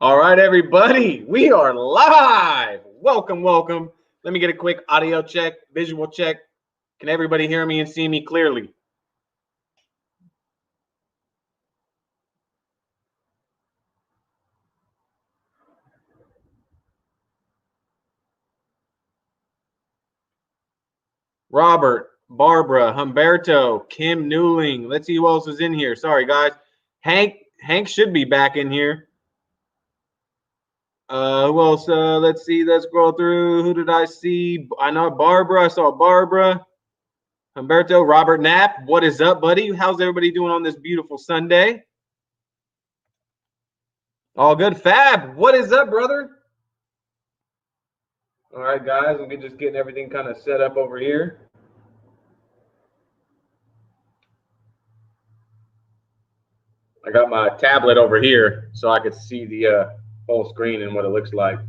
All right, everybody, we are live. Welcome, welcome. Let me get a quick audio check, visual check. Can everybody hear me and see me clearly? Robert, Barbara, Humberto, Kim Newling. Let's see who else is in here. Sorry, guys. Hank should be back in here. Who else? Let's see. Let's scroll through. Who did I see? I know Barbara. I saw Barbara. Humberto, Robert Knapp. What is up, buddy? How's everybody doing on this beautiful Sunday? All good. Fab, what is up, brother? All right, guys. We're just getting everything kind of set up over here. I got my tablet over here so I could see the whole screen and what it looks like.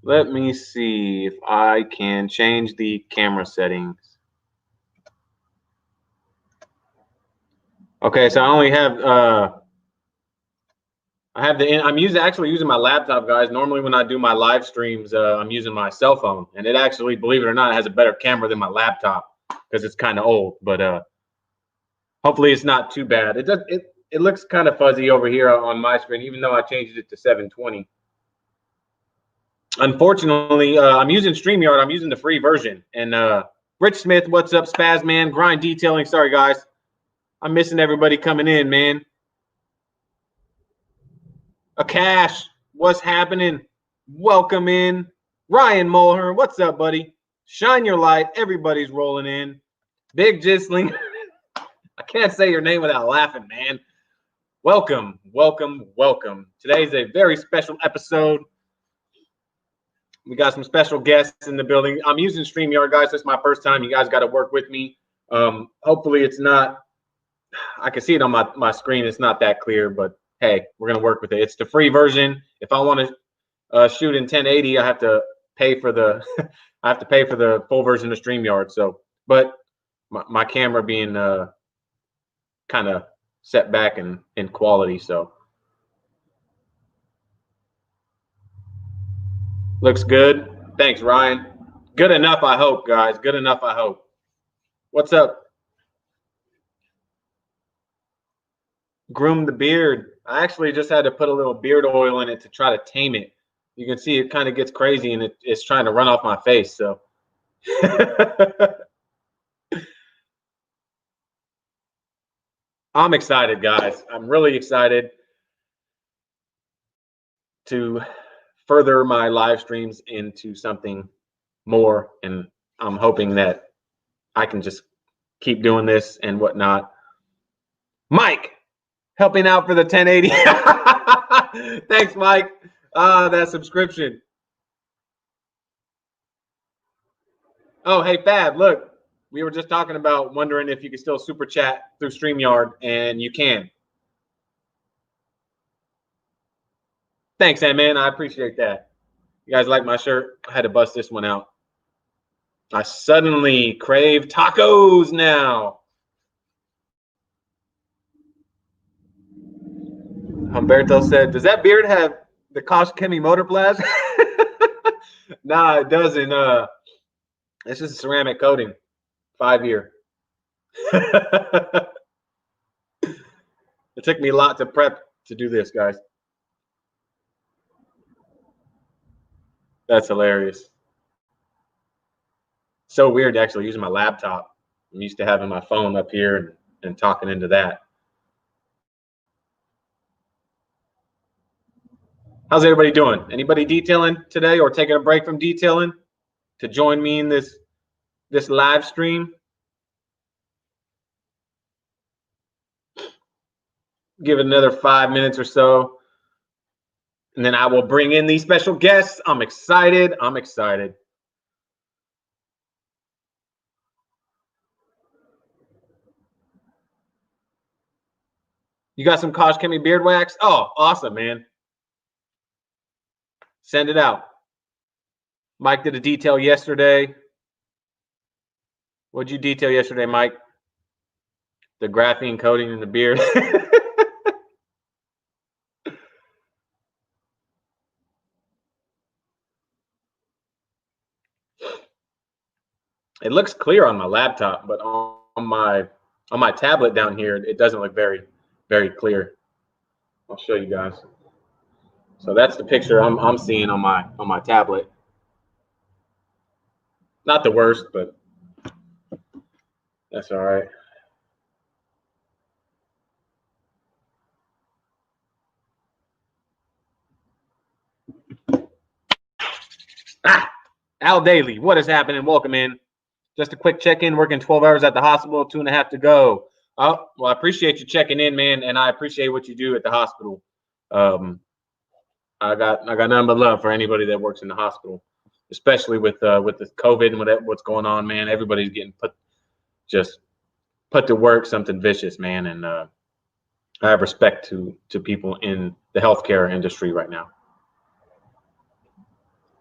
Let me see if I can change the camera settings. Okay, so I only have I'm actually using my laptop, guys. Normally when I do my live streams, I'm using my cell phone, and it actually, believe it or not, has a better camera than my laptop because it's kind of old, but hopefully it's not too bad. It looks kind of fuzzy over here on my screen, even though I changed it to 720. Unfortunately, I'm using StreamYard. I'm using the free version. And Rich Smith, what's up? Spazman, Grind Detailing. Sorry, guys. I'm missing everybody coming in, man. Akash, what's happening? Welcome in. Ryan Mulher, what's up, buddy? Shine your light. Everybody's rolling in. Big Jisling. I can't say your name without laughing, man. Welcome, welcome, welcome. Today's a very special episode. We got some special guests in the building. I'm using StreamYard, guys. This is my first time. You guys got to work with me. Hopefully it's not, I can see it on my screen. It's not that clear, but hey, we're going to work with it. It's the free version. If I want to shoot in 1080, I have to pay for the, I have to pay for the full version of StreamYard. So, but my camera being kind of set back in quality. So looks good. Thanks, Ryan. Good enough, I hope, guys. Good enough, I hope. What's up? Groom the beard. I actually just had to put a little beard oil in it to try to tame it. You can see it kind of gets crazy and it's trying to run off my face. So I'm excited, guys. I'm really excited to further my live streams into something more, and I'm hoping that I can just keep doing this and whatnot. Mike, helping out for the 1080. Thanks, Mike. That subscription. Oh, hey, Fab, look, we were just talking about wondering if you can still super chat through StreamYard, and you can. Thanks, man. I appreciate that. You guys like my shirt? I had to bust this one out. I suddenly crave tacos now. Humberto said, does that beard have the Kosh Chemi motor blast? Nah, it doesn't. It's just a ceramic coating, 5-year. It took me a lot to prep to do this, guys. That's hilarious. So weird actually using my laptop. I'm used to having my phone up here and talking into that. How's everybody doing? Anybody detailing today or taking a break from detailing to join me in this live stream? Give it another 5 minutes or so, and then I will bring in these special guests. I'm excited. I'm excited. You got some Kosh Chemi beard wax? Oh, awesome, man. Send it out. Mike did a detail yesterday. What'd you detail yesterday, Mike? The graphene coating in the beard. It looks clear on my laptop, but on my tablet down here, it doesn't look very, very clear. I'll show you guys. So that's the picture I'm seeing on my tablet. Not the worst, but that's all right. Al Daly, what is happening? Welcome in. Just a quick check-in. Working 12 hours at the hospital, 2.5 to go. Oh, well, I appreciate you checking in, man, and I appreciate what you do at the hospital. I got nothing but love for anybody that works in the hospital, especially with the COVID and what's going on, man. Everybody's getting put to work, something vicious, man, and I have respect to people in the healthcare industry right now.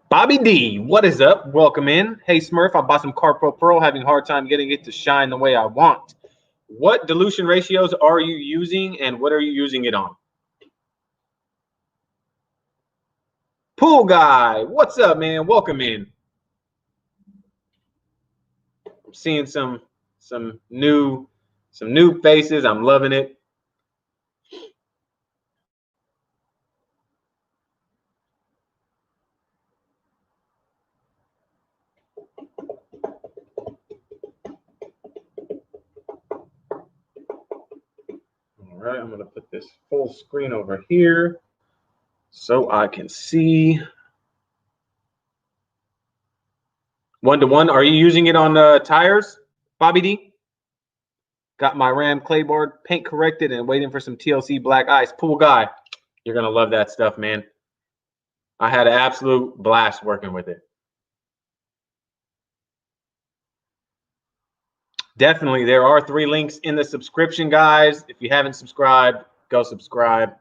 Bobby D, what is up? Welcome in. Hey, Smurf, I bought some Carpro Pearl, having a hard time getting it to shine the way I want. What dilution ratios are you using, and what are you using it on? Pool Guy, what's up, man? Welcome in. I'm seeing some new faces. I'm loving it. All right, I'm gonna put this full screen over here so I can see. 1-to-1. Are you using it on tires, Bobby D? Got my Ram clayboard paint corrected and waiting for some TLC black ice. Pool Guy, you're gonna love that stuff, man. I had an absolute blast working with it. Definitely, there are 3 links in the subscription, guys. If you haven't subscribed, go subscribe.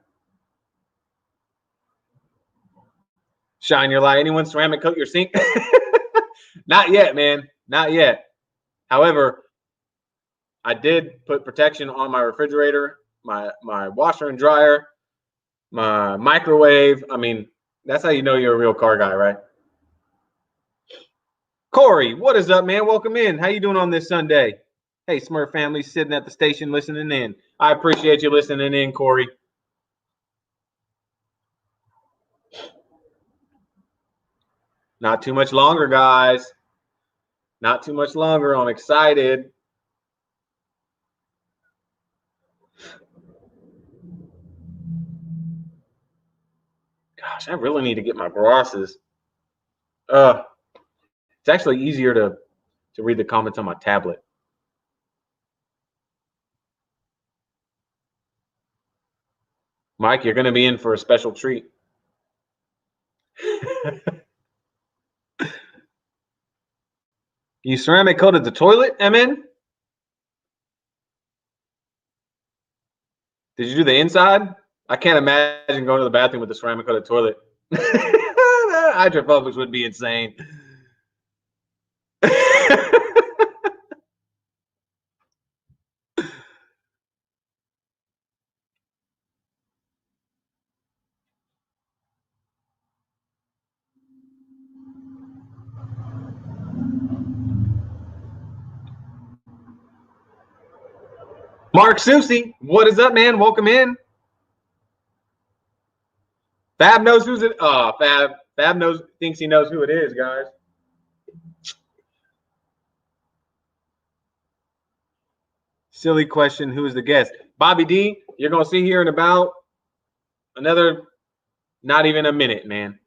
Shine your light. Anyone ceramic coat your sink? Not yet, man. Not yet. However, I did put protection on my refrigerator, my washer and dryer, my microwave. I mean, that's how you know you're a real car guy, right? Corey, what is up, man? Welcome in. How you doing on this Sunday? Hey, Smurf family sitting at the station listening in. I appreciate you listening in, Corey. Not too much longer, guys. Not too much longer. I'm excited. Gosh, I really need to get my glasses. It's actually easier to read the comments on my tablet. Mike, you're going to be in for a special treat. You ceramic coated the toilet, MN? Did you do the inside? I can't imagine going to the bathroom with a ceramic coated toilet. Hydrophobics would be insane. Mark Susie, what is up, man? Welcome in. Fab knows who's it. Oh, Fab thinks he knows who it is, guys. Silly question. Who is the guest? Bobby D, you're going to see here in about another, not even a minute, man.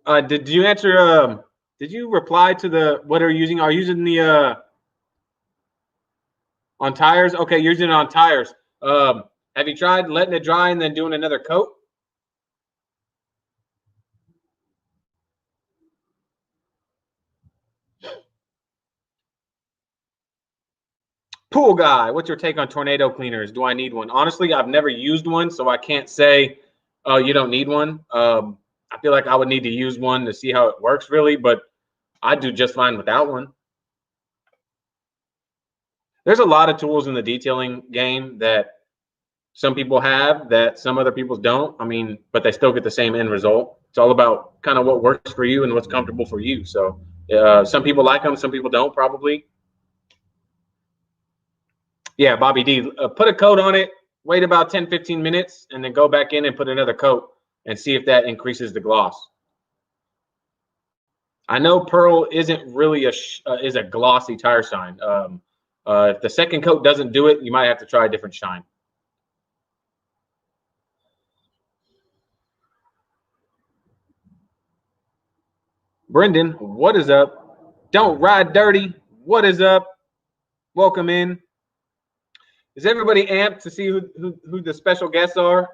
Did you answer, did you reply to the, what are you using? Are you using the, on tires? Okay, you're using it on tires. Have you tried letting it dry and then doing another coat? Pool Guy, what's your take on tornado cleaners? Do I need one? Honestly, I've never used one, so I can't say, oh, you don't need one. I've feel like I would need to use one to see how it works really, but I do just fine without one. There's a lot of tools in the detailing game that some people have that some other people don't. I mean, but they still get the same end result. It's all about kind of what works for you and what's comfortable for you. So some people like them, some people don't probably. Yeah, Bobby D, put a coat on it, wait about 10, 15 minutes, and then go back in and put another coat and see if that increases the gloss. I know Pearl isn't really is a glossy tire shine. If the second coat doesn't do it, you might have to try a different shine. Brendan, what is up? Don't ride dirty. What is up? Welcome in. Is everybody amped to see who the special guests are?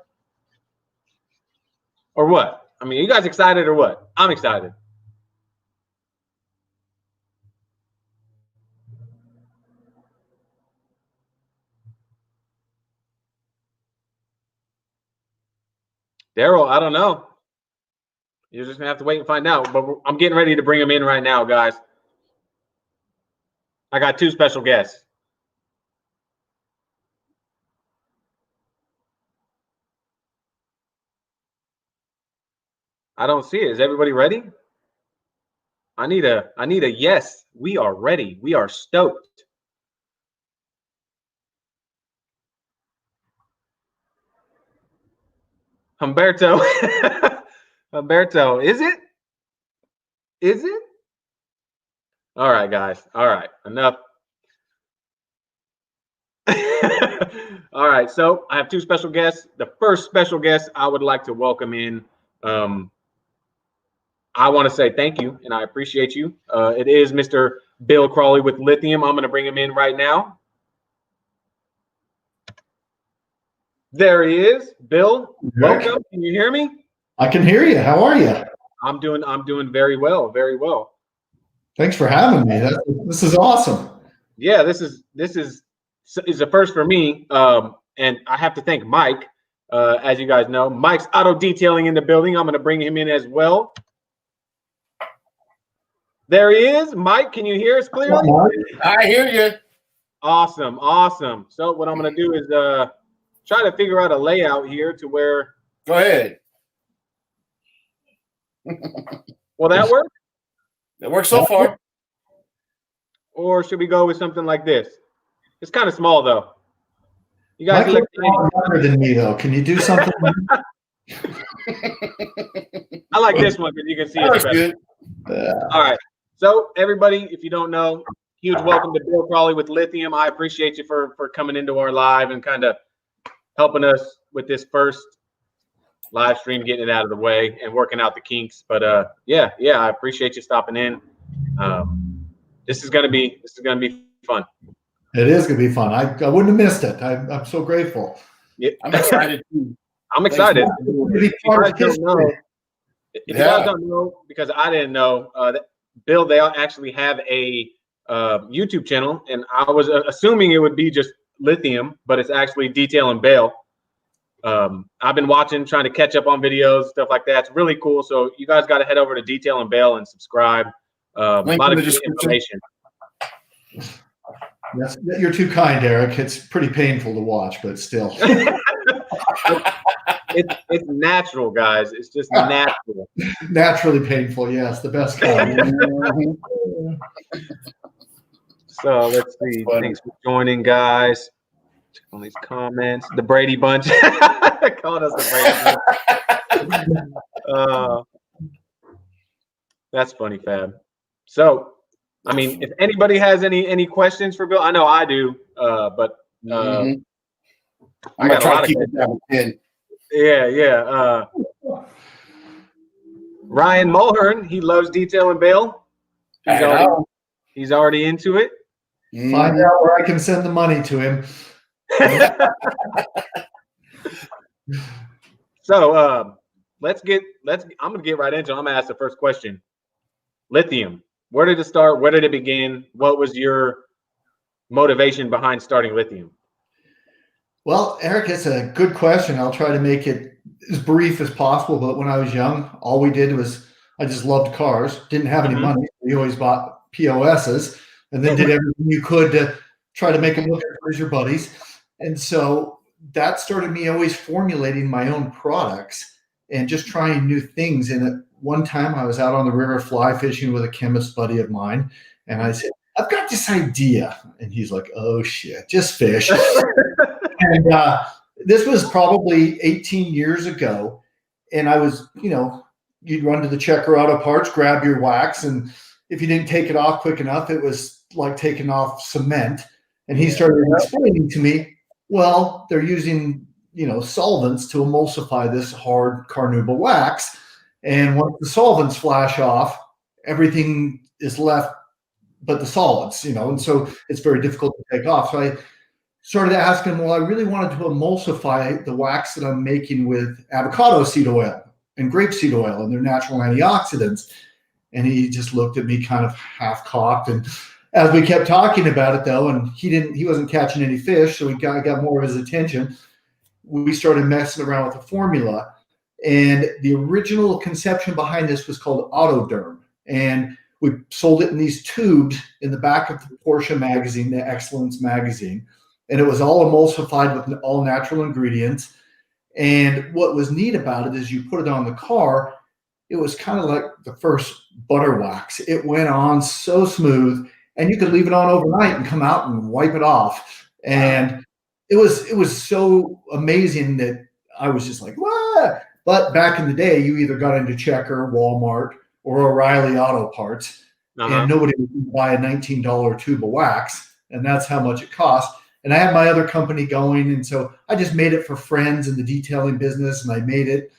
Or what? I mean, are you guys excited or what? I'm excited. Daryl, I don't know. You're just gonna have to wait and find out. But I'm getting ready to bring them in right now, guys. I got 2 special guests. I don't see it. Is everybody ready? I need a yes. We are ready. We are stoked. Humberto. Humberto, is it? Is it? All right, guys. All right, enough. All right, so I have 2 special guests. The first special guest I would like to welcome in. I want to say thank you and I appreciate you. It is Mr. Bill Crawley with Lithium. I'm going to bring him in right now. There he is. Bill, welcome. Can you hear me? I can hear you. How are you? I'm doing very well, very well. Thanks for having me. This is awesome. Yeah, this is a first for me. And I have to thank Mike. As you guys know, Mike's Auto Detailing in the building. I'm going to bring him in as well. There he is. Mike, can you hear us clearly? I hear you. Awesome, awesome. So what I'm going to do is try to figure out a layout here to where. Go ahead. Will that work? It works so far. Or should we go with something like this? It's kind of small though. You guys look younger than me though. Can you do something? I like this one because you can see it better. Good. All right. So everybody, if you don't know, huge welcome to Bill Crawley with Lithium. I appreciate you for coming into our live and kind of helping us with this first live stream, getting it out of the way and working out the kinks. But yeah, I appreciate you stopping in. This is gonna be fun. It is gonna be fun. I wouldn't have missed it. I'm so grateful. Yeah. I'm excited too. I'm excited. If you guys don't know, because I didn't know, Bill, they actually have a YouTube channel, and I was assuming it would be just Lithium, but it's actually Detail and Bail. I've been watching, trying to catch up on videos, stuff like that. It's really cool. So you guys got to head over to Detail and Bail and subscribe. A lot of good information. Yes, you're too kind, Eric. It's pretty painful to watch, but still. It's natural, guys. It's just natural. Naturally painful, yes, the best kind. So let's see. Thanks for joining, guys. Check on these comments. The Brady Bunch. Called us the Brady Bunch. That's funny, Fab. So, I mean, if anybody has any questions for Bill, I know I do, but I'm gonna try to keep it down. Yeah. Ryan Mulhern, he loves Detail and Bail. He's already into it. Find out where I can send the money to him. So I'm gonna get right into it. I'm gonna ask the first question. Lithium. Where did it start? Where did it begin? What was your motivation behind starting Lithium? Well, Eric, it's a good question. I'll try to make it as brief as possible, but when I was young, all we did was I just loved cars, didn't have any money. We always bought POSs and then did everything you could to try to make them look as your buddies. And so that started me always formulating my own products and just trying new things. And at one time I was out on the river fly fishing with a chemist buddy of mine. And I said, I've got this idea. And he's like, oh shit, just fish. And this was probably 18 years ago. And I was, you'd run to the Checker Auto Parts, grab your wax. And if you didn't take it off quick enough, it was like taking off cement. And he started explaining to me, well, they're using, solvents to emulsify this hard carnauba wax. And once the solvents flash off, everything is left but the solids, and so it's very difficult to take off. So I started asking him, well, I really wanted to emulsify the wax that I'm making with avocado seed oil and grapeseed oil and their natural antioxidants. And he just looked at me kind of half cocked. And as we kept talking about it though, and he wasn't catching any fish, so we got more of his attention, we started messing around with the formula. And the original conception behind this was called Autoderm. And we sold it in these tubes in the back of the Porsche magazine, the Excellence magazine. And it was all emulsified with all natural ingredients. And what was neat about it is you put it on the car, it was kind of like the first butter wax. It went on so smooth, and you could leave it on overnight and come out and wipe it off. And it was so amazing that I was just like, what? But back in the day, you either got into Checker, Walmart, or O'Reilly Auto Parts, and nobody would buy a $19 tube of wax, and that's how much it cost. And I had my other company going, and so I just made it for friends in the detailing business, and I made it,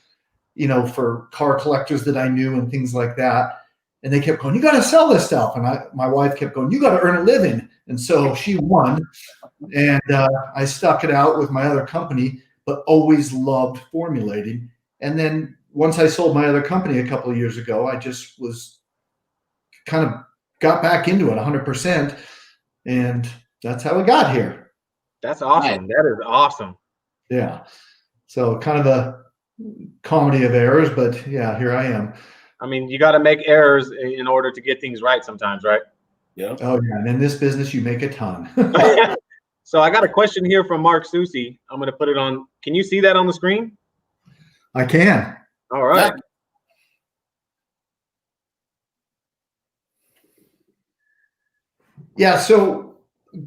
for car collectors that I knew and things like that. And they kept going, you got to sell this stuff. And my wife kept going, you got to earn a living. And so she won, and I stuck it out with my other company, but always loved formulating. And then once I sold my other company a couple of years ago, I just was kind of got back into it 100%. And that's how we got here. That's awesome. Nice. That is awesome. Yeah. So kind of a comedy of errors, but yeah, here I am. I mean, you got to make errors in order to get things right sometimes, right? Yeah. Oh yeah. And in this business, you make a ton. So I got a question here from Mark Susi. I'm going to put it on. Can you see that on the screen? I can. All right. Yeah, so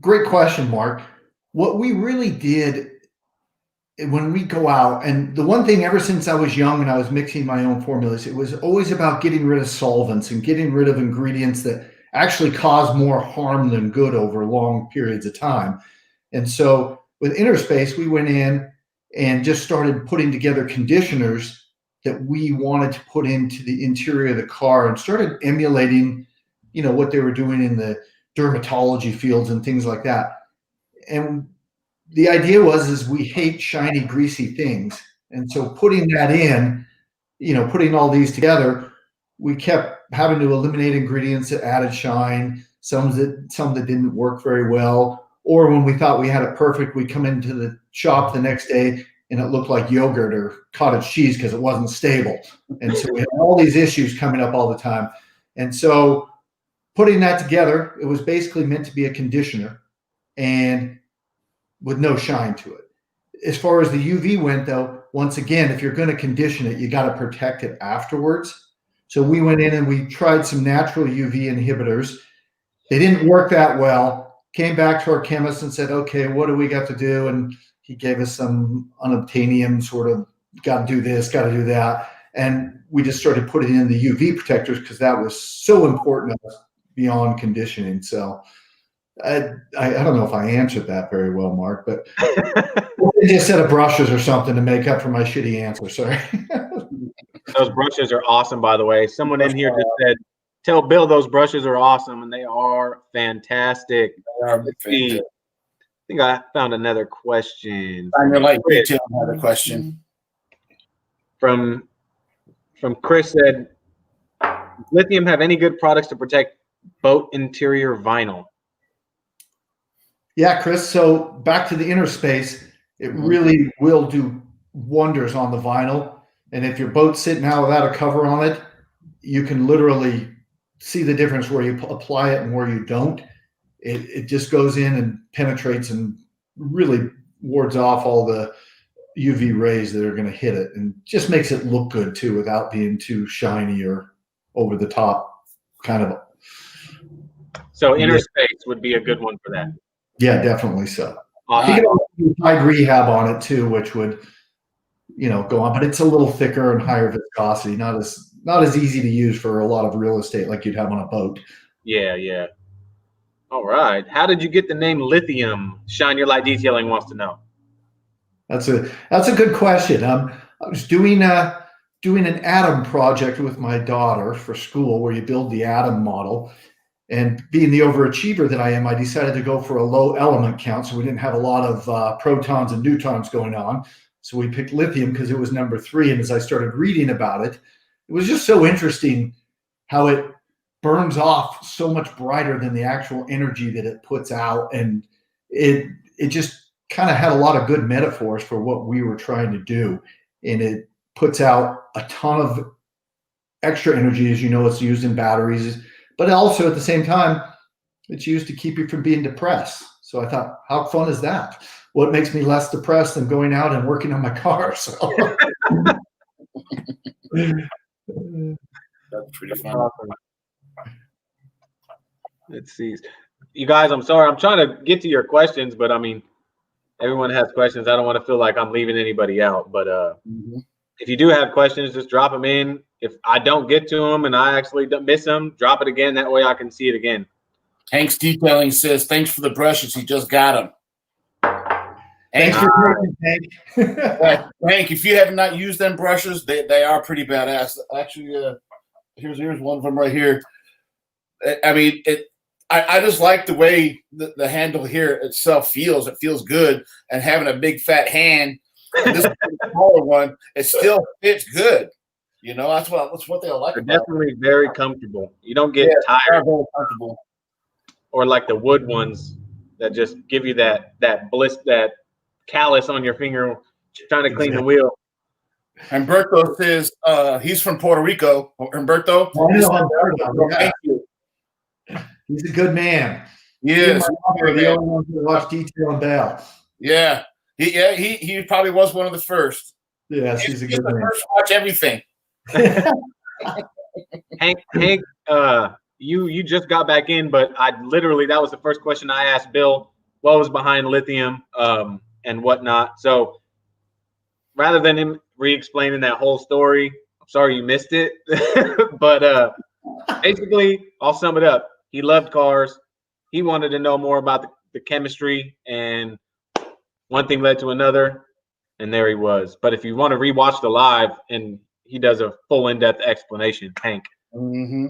great question, Mark. What we really did when we go out, and the one thing ever since I was young and I was mixing my own formulas, it was always about getting rid of solvents and getting rid of ingredients that actually cause more harm than good over long periods of time. And so with Interspace, we went in and just started putting together conditioners that we wanted to put into the interior of the car and started emulating, what they were doing in the dermatology fields and things like that. And the idea is we hate shiny, greasy things. And so putting that in, putting all these together, we kept having to eliminate ingredients that added shine, some that didn't work very well. Or when we thought we had it perfect, we'd come into the shop the next day and it looked like yogurt or cottage cheese because it wasn't stable. And so we had all these issues coming up all the time. And so putting that together, it was basically meant to be a conditioner and with no shine to it. As far as the UV went, though, once again, if you're going to condition it, you got to protect it afterwards. So we went in and we tried some natural UV inhibitors. They didn't work that well. Came back to our chemist and said, okay, what do we got to do? And he gave us some unobtainium sort of, got to do this, got to do that. And we just started putting in the UV protectors because that was so important beyond conditioning. So I don't know if I answered that very well, Mark, but just a set of brushes or something to make up for my shitty answer. Sorry. Those brushes are awesome, by the way. Someone in here just said, tell Bill those brushes are awesome, and they are fantastic. Let's see. I think I found another question. I like detail another question. From Chris said, Lithium have any good products to protect boat interior vinyl? Yeah, Chris. So back to the Interspace, it really will do wonders on the vinyl. And if your boat's sitting out without a cover on it, you can literally see the difference where you apply it and where you don't. It just goes in and penetrates and really wards off all the UV rays that are going to hit it, and just makes it look good too without being too shiny or over the top kind of. So inner space would be a good one for that. Yeah, definitely so. Awesome. You can also do hide rehab on it too, which would, go on, but it's a little thicker and higher viscosity, not as easy to use for a lot of real estate like you'd have on a boat. Yeah. All right. How did you get the name Lithium? Shine Your Light Detailing wants to know. That's a good question. I was doing an atom project with my daughter for school where you build the atom model. And being the overachiever that I am, I decided to go for a low element count, so we didn't have a lot of protons and neutrons going on. So we picked lithium because it was number 3. And as I started reading about it, it was just so interesting how it burns off so much brighter than the actual energy that it puts out. And it just kind of had a lot of good metaphors for what we were trying to do. And it puts out a ton of extra energy. As you know, it's used in batteries, but also at the same time, it's used to keep you from being depressed. So I thought, how fun is that? What makes me less depressed than going out and working on my car? So That's pretty fun. Let's see. You guys, I'm sorry. I'm trying to get to your questions, but I mean, everyone has questions. I don't want to feel like I'm leaving anybody out. But if you do have questions, just drop them in. If I don't get to them and I actually miss them, drop it again. That way I can see it again. Hank's Detailing says, thanks for the brushes. He just got them. Thanks for coming, Hank. Hank, if you have not used them brushes, they are pretty badass. Actually, here's one of them right here. I mean, I just like the way the handle here itself feels. It feels good, and having a big fat hand, this smaller one, it still fits good. That's what they like. They're definitely very comfortable. You don't get tired. Very comfortable. Or like the wood ones that just give you that callus on your finger trying to clean the wheel. Humberto says he's from Puerto Rico. Humberto. Thank you. He's a good man. Yes. The only one who watched Detail and Bell. Yeah. He probably was one of the first. Yes, he's a good man. First to watch everything. Hank, you just got back in, but that was the first question I asked Bill. What was behind lithium and whatnot? So rather than him re-explaining that whole story, I'm sorry you missed it. But basically, I'll sum it up. He loved cars. He wanted to know more about the chemistry, and one thing led to another, and there he was. But if you want to rewatch the live, and he does a full in-depth explanation, Hank. Mm-hmm.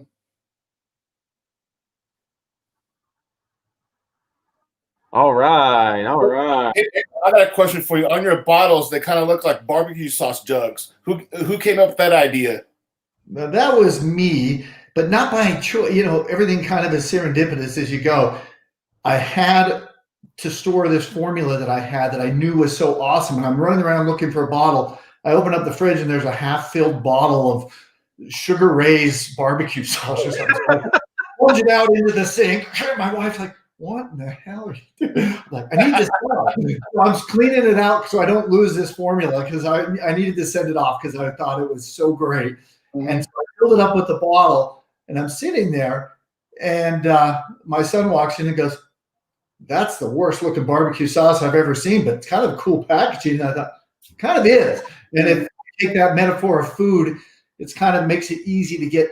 All right. I got a question for you. On your bottles, they kind of look like barbecue sauce jugs. Who came up with that idea? Now, that was me, but not by choice. Everything kind of is serendipitous as you go. I had to store this formula that I had that I knew was so awesome, and I'm running around looking for a bottle. I open up the fridge, and there's a half-filled bottle of Sugar Ray's barbecue sauce or something. I plunge it out into the sink. My wife's like, what in the hell are you doing? I'm like, I need this stuff. So I'm cleaning it out so I don't lose this formula because I needed to send it off because I thought it was so great. Mm-hmm. And so I filled it up with the bottle, and I'm sitting there, and my son walks in and goes, that's the worst looking barbecue sauce I've ever seen, but it's kind of cool packaging. And I thought, it kind of is. And if you take that metaphor of food, it's kind of makes it easy to get,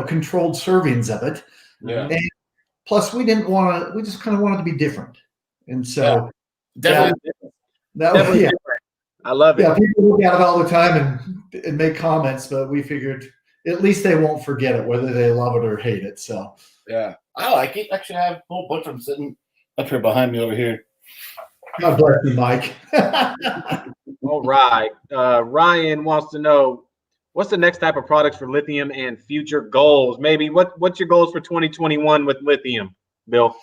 controlled servings of it. Yeah. And plus, we just kind of wanted to be different. And so definitely different. I love it. Yeah, people look at it all the time and make comments, but we figured at least they won't forget it, whether they love it or hate it. So yeah, I like it. Actually, I have a whole bunch of them sitting up here behind me over here. God bless you, Mike. All right. Ryan wants to know, what's the next type of products for lithium and future goals? Maybe what's your goals for 2021 with lithium, Bill?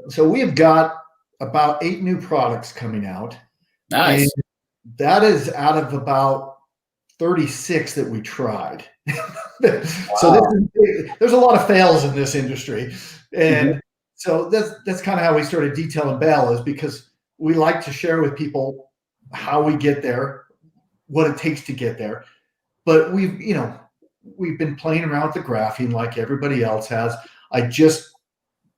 So we've got about 8 new products coming out. Nice. And That is out of about 36 that we tried. So there's a lot of fails in this industry. And so that's kind of how we started Detailing Bell, is because we like to share with people how we get there, what it takes to get there. But we've been playing around with the graphene like everybody else has. I just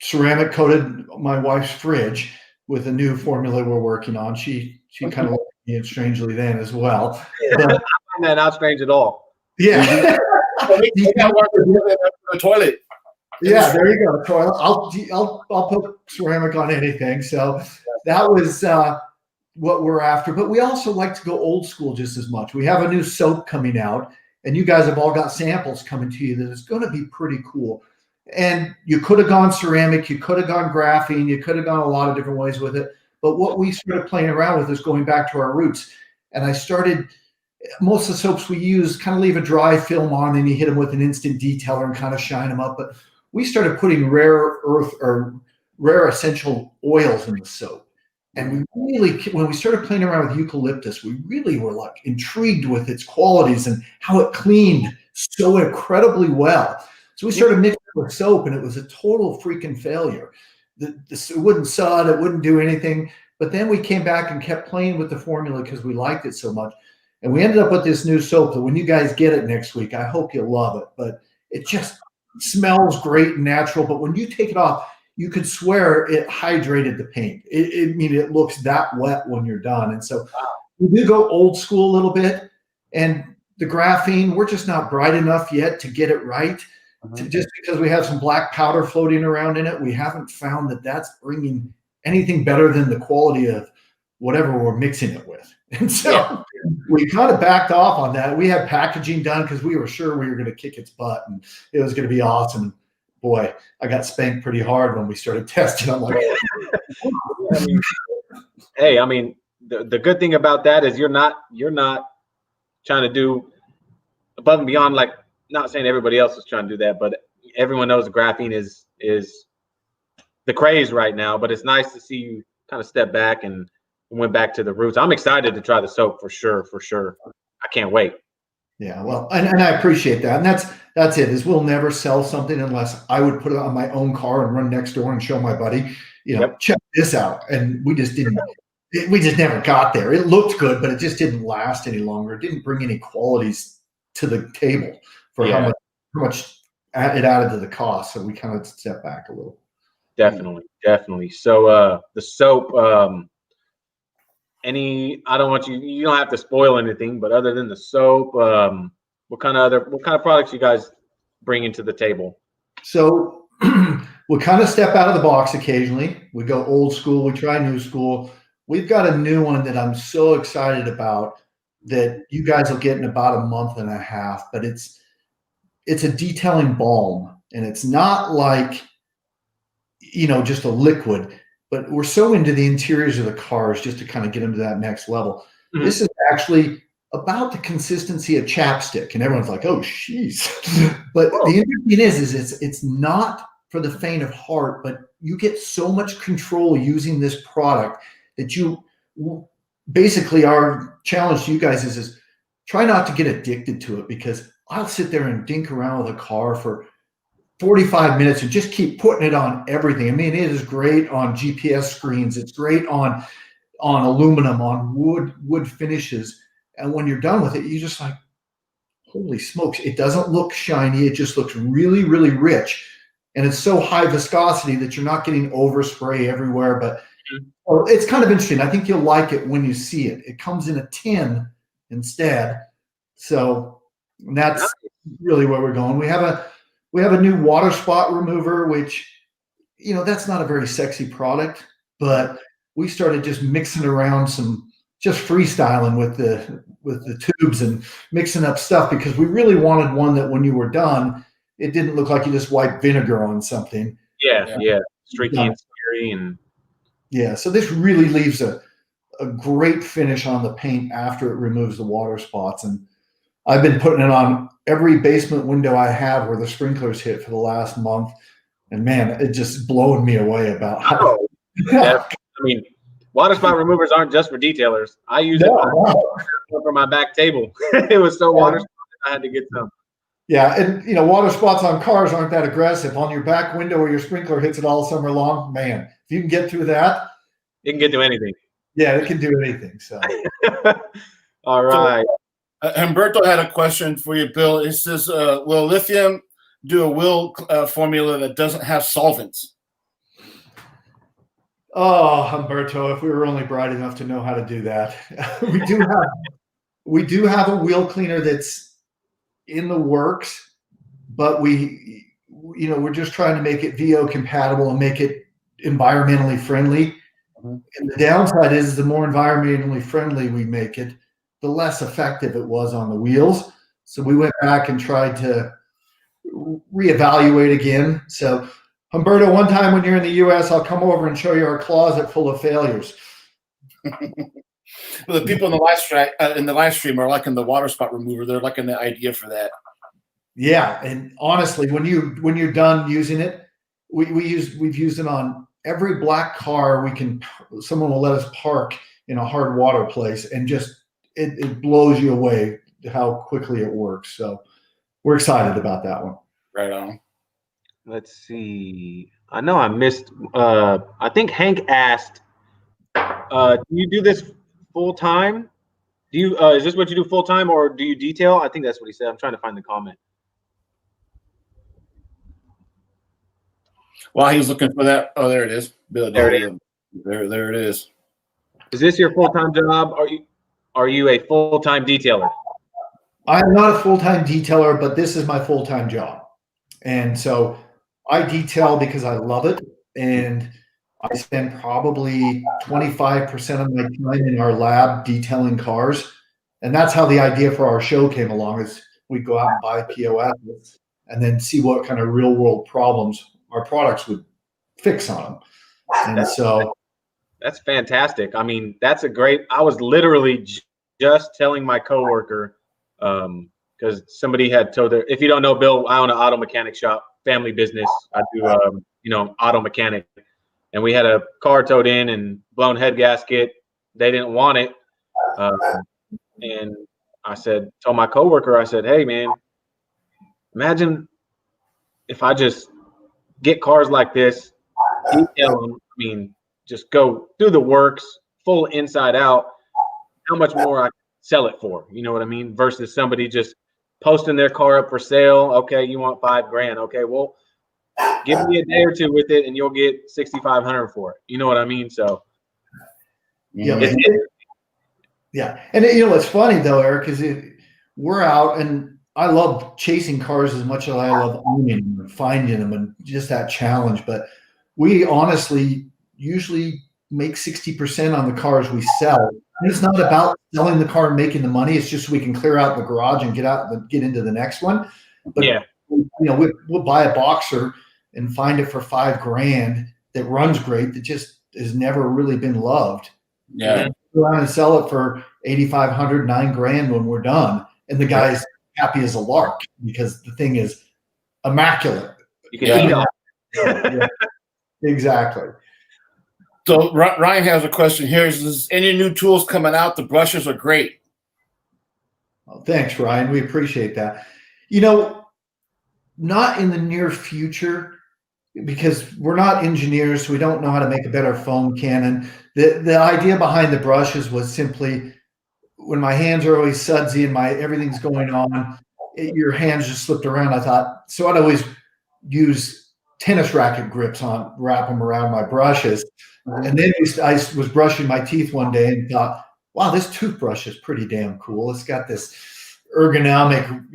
ceramic coated my wife's fridge with a new formula we're working on. She kind of looked at me strangely then as well. But, I find that not strange at all. Yeah. The toilet. Yeah, there you go. Toilet. I'll put ceramic on anything. So that was what we're after. But we also like to go old school just as much. We have a new soap coming out, and you guys have all got samples coming to you that is going to be pretty cool. And you could have gone ceramic, you could have gone graphene, you could have gone a lot of different ways with it. But what we started playing around with is going back to our roots. And I started, most of the soaps we use kind of leave a dry film on, and you hit them with an instant detailer and kind of shine them up. But we started putting rare earth or rare essential oils in the soap. And we really, when we started playing around with eucalyptus, we really were like intrigued with its qualities and how it cleaned so incredibly well. So we started mixing it with soap, and it was a total freaking failure. It wouldn't sud, it wouldn't do anything. But then we came back and kept playing with the formula because we liked it so much. And we ended up with this new soap that when you guys get it next week, I hope you love it. But it just smells great and natural. But when you take it off, you could swear it hydrated the paint. It looks that wet when you're done. And so we do go old school a little bit. And the graphene, we're just not bright enough yet to get it right. Just because we have some black powder floating around in it, we haven't found that that's bringing anything better than the quality of whatever we're mixing it with. And so we kind of backed off on that. We had packaging done because we were sure we were going to kick its butt and it was going to be awesome. Boy, I got spanked pretty hard when we started testing. I'm like, I mean, the good thing about that is you're not trying to do above and beyond, like, not saying everybody else is trying to do that, but everyone knows graphene is the craze right now. But it's nice to see you kind of step back and went back to the roots. I'm excited to try the soap for sure. I can't wait. Yeah, well, and I appreciate that. And that's it, is we'll never sell something unless I would put it on my own car and run next door and show my buddy, check this out. And we just didn't. We just never got there. It looked good, but it just didn't last any longer. It didn't bring any qualities to the table for how much it added to the cost. So we kind of stepped back a little. Definitely. So the soap, I don't want you don't have to spoil anything, but other than the soap, what kind of products you guys bring into the table? So we kind of step out of the box occasionally. We go old school, we try new school. We've got a new one that I'm so excited about that you guys will get in about a month and a half, but it's a detailing balm, and it's not like, just a liquid, but we're so into the interiors of the cars just to kind of get them to that next level. Mm-hmm. This is actually about the consistency of chapstick, and everyone's like, oh, jeez. But the interesting thing is it's not for the faint of heart, but you get so much control using this product that you basically, our challenge to you guys is try not to get addicted to it, because I'll sit there and dink around with a car for 45 minutes and just keep putting it on everything. I mean, it is great on GPS screens. It's great on aluminum, on wood finishes. And when you're done with it, you're just like, holy smokes. It doesn't look shiny. It just looks really, really rich. And it's so high viscosity that you're not getting overspray everywhere. But it's kind of interesting. I think you'll like it when you see it. It comes in a tin instead. So that's really where we're going. We have a new water spot remover, which, that's not a very sexy product, but we started just mixing around just freestyling with the tubes and mixing up stuff, because we really wanted one that when you were done, it didn't look like you just wiped vinegar on something. Yeah. Streaky and scary. And so this really leaves a great finish on the paint after it removes the water spots. And I've been putting it on every basement window I have where the sprinklers hit for the last month. And man, it's just blowing me away about how. I mean, Water spot removers aren't just for detailers. I use it for my back table. It was so water spot I had to get some. Yeah, and you know, water spots on cars aren't that aggressive. On your back window where your sprinkler hits it all summer long, man, if you can get through that, it can get to anything. Yeah, it can do anything. So, all right. So, Humberto had a question for you, Bill. It says, "Will lithium do a wheel formula that doesn't have solvents?" Oh, Humberto, if we were only bright enough to know how to do that. we do have a wheel cleaner that's in the works, but we're just trying to make it VO compatible and make it environmentally friendly. And the downside is the more environmentally friendly we make it, the less effective it was on the wheels. So we went back and tried to reevaluate again. So Humberto, one time when you're in the US, I'll come over and show you our closet full of failures. Well, the people in the live stream are liking the water spot remover. They're liking the idea for that. Yeah, and honestly, when you're done using it, we've used it on every black car someone will let us park in a hard water place, and just it blows you away how quickly it works. So we're excited about that one. Right on. Let's see. I know I missed. I think Hank asked, "Do you do this full time? Do you? Is this what you do full time, or do you detail?" I think that's what he said. I'm trying to find the comment. While he was looking for that, oh, there it is. Bill, there it is. Is this your full time job? Are you a full time detailer? I'm not a full-time detailer, but this is my full-time job. And so I detail because I love it. And I spend probably 25% of my time in our lab detailing cars. And that's how the idea for our show came along, is we go out and buy POS and then see what kind of real world problems our products would fix on them. And that's fantastic. I mean, that's a great, I was literally just telling my coworker, because somebody had told her, if you don't know, Bill, I own an auto mechanic shop, family business. I do, auto mechanic, and we had a car towed in and blown head gasket. They didn't want it. And I told my coworker, I said, hey man, imagine if I just get cars like this, detail them, just go through the works, full inside out, how much more I sell it for, you know what I mean? Versus somebody just posting their car up for sale. Okay, you want $5,000. Okay, well, give me a day or two with it and you'll get $6,500 for it. You know what I mean? So yeah. And it's funny though, Eric, is we're out, and I love chasing cars as much as I love owning them and finding them and just that challenge. But we honestly usually make 60% on the cars we sell. And it's not about selling the car and making the money. It's just so we can clear out the garage and get into the next one. But yeah, we'll buy a Boxer and find it for $5,000 that runs great, that just has never really been loved. Yeah. Go around and sell it for $8,500, $9,000 when we're done, and the guy's happy as a lark because the thing is immaculate. You can eat on it. Yeah, exactly. So Ryan has a question here. Is any new tools coming out? The brushes are great. Well, thanks, Ryan. We appreciate that. Not in the near future, because we're not engineers, so we don't know how to make a better foam cannon. The idea behind the brushes was simply, when my hands are always sudsy and everything's going on, your hands just slipped around. I thought, so I'd always use tennis racket grips wrap them around my brushes. And then I was brushing my teeth one day and thought, wow, this toothbrush is pretty damn cool. It's got this ergonomic,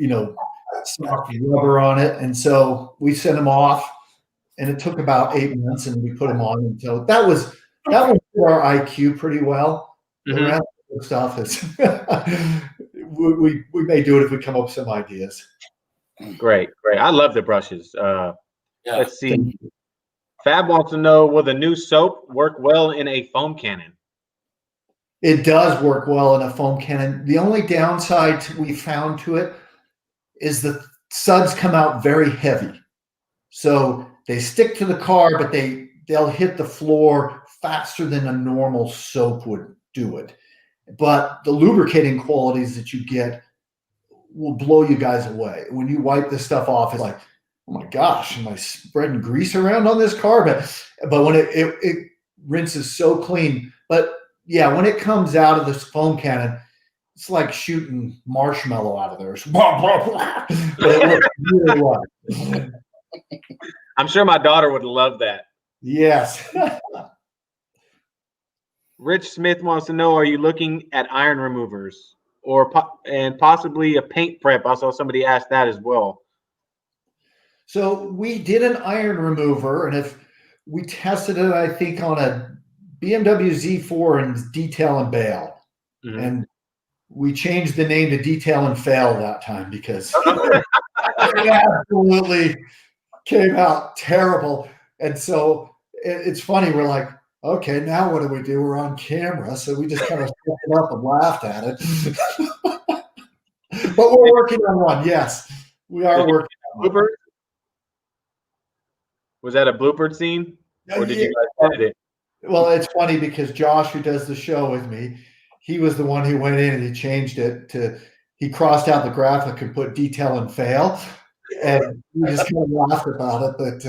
soft rubber on it. And so we sent them off, and it took about 8 months, and we put them on. And so that was our IQ pretty well. Mm-hmm. The rest of the stuff is we may do it if we come up with some ideas. Great. I love the brushes. Let's see. Fab wants to know, will the new soap work well in a foam cannon? It does work well in a foam cannon. The only downside we found to it is the suds come out very heavy. So they stick to the car, but they'll hit the floor faster than a normal soap would do it. But the lubricating qualities that you get will blow you guys away. When you wipe this stuff off, it's like, oh my gosh, am I spreading grease around on this car? But when it rinses so clean. But yeah, when it comes out of this foam cannon, it's like shooting marshmallow out of there. But it looks really well. I'm sure my daughter would love that. Yes. Rich Smith wants to know, are you looking at iron removers and possibly a paint prep? I saw somebody ask that as well. So we did an iron remover, and if we tested it, I think on a BMW Z4 and detail and bail. Mm-hmm. And we changed the name to detail and fail that time because it absolutely came out terrible. And so it's funny. We're like, okay, now what do we do? We're on camera. So we just kind of stepped it up and laughed at it. But we're working on one. Yes, we are working on one. Was that a blooper scene? Or did you guys edit it? Well, it's funny because Josh, who does the show with me, he was the one who went in and he changed it to, he crossed out the graphic and put detail and fail. And we just kind of laughed about it. But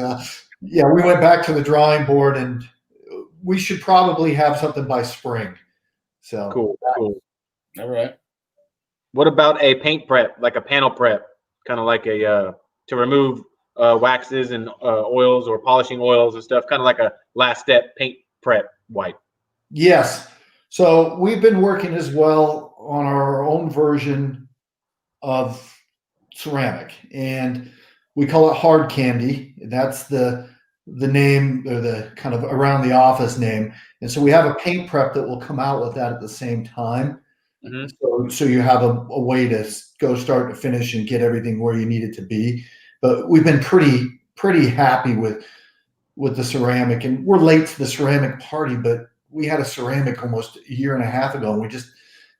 yeah, we went back to the drawing board and we should probably have something by spring. So cool. All right. What about a paint prep, like a panel prep, kind of like a to remove waxes and oils or polishing oils and stuff, kind of like a last step paint prep wipe? Yes. So we've been working as well on our own version of ceramic, and we call it hard candy. That's the name, or the kind of around the office name. And so we have a paint prep that will come out with that at the same time. Mm-hmm. So you have a way to go start to finish and get everything where you need it to be. But we've been pretty happy with the ceramic, and we're late to the ceramic party, but we had a ceramic almost a year and a half ago, and we just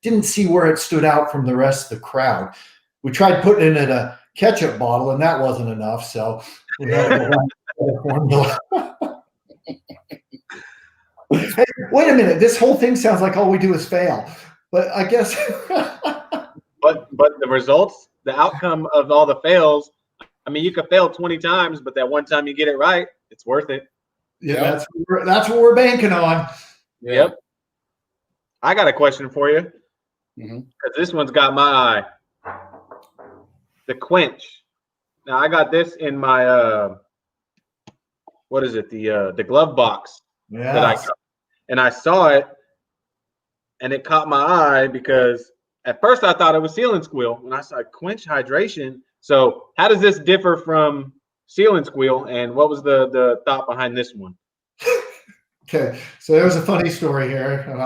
didn't see where it stood out from the rest of the crowd. We tried putting it in a ketchup bottle, and that wasn't enough. So we had to go back to the formula. Hey, wait a minute. This whole thing sounds like all we do is fail, but I guess. but the results, the outcome of all the fails, I mean, you could fail 20 times, but that one time you get it right, it's worth it. Yeah, that's what we're banking on. Yep. I got a question for you, because this one's got my eye. The quench. Now I got this in my what is it? The glove box. Yeah. That I got, and I saw it, and it caught my eye because at first I thought it was seal and squeal, and I saw quench hydration. So how does this differ from seal and squeal, and what was the thought behind this one? Okay, so there's a funny story here, and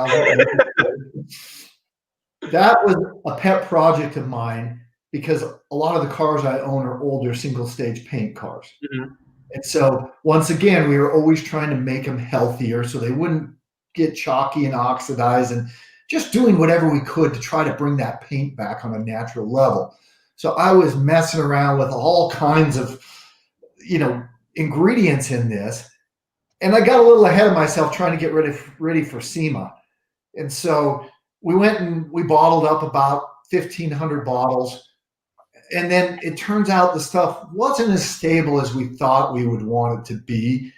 that was a pet project of mine because a lot of the cars I own are older single-stage paint cars. Mm-hmm. And so once again, we were always trying to make them healthier so they wouldn't get chalky and oxidize, and just doing whatever we could to try to bring that paint back on a natural level. So I was messing around with all kinds of, ingredients in this. And I got a little ahead of myself trying to get ready for SEMA. And so we went and we bottled up about 1,500 bottles. And then it turns out the stuff wasn't as stable as we thought we would want it to be.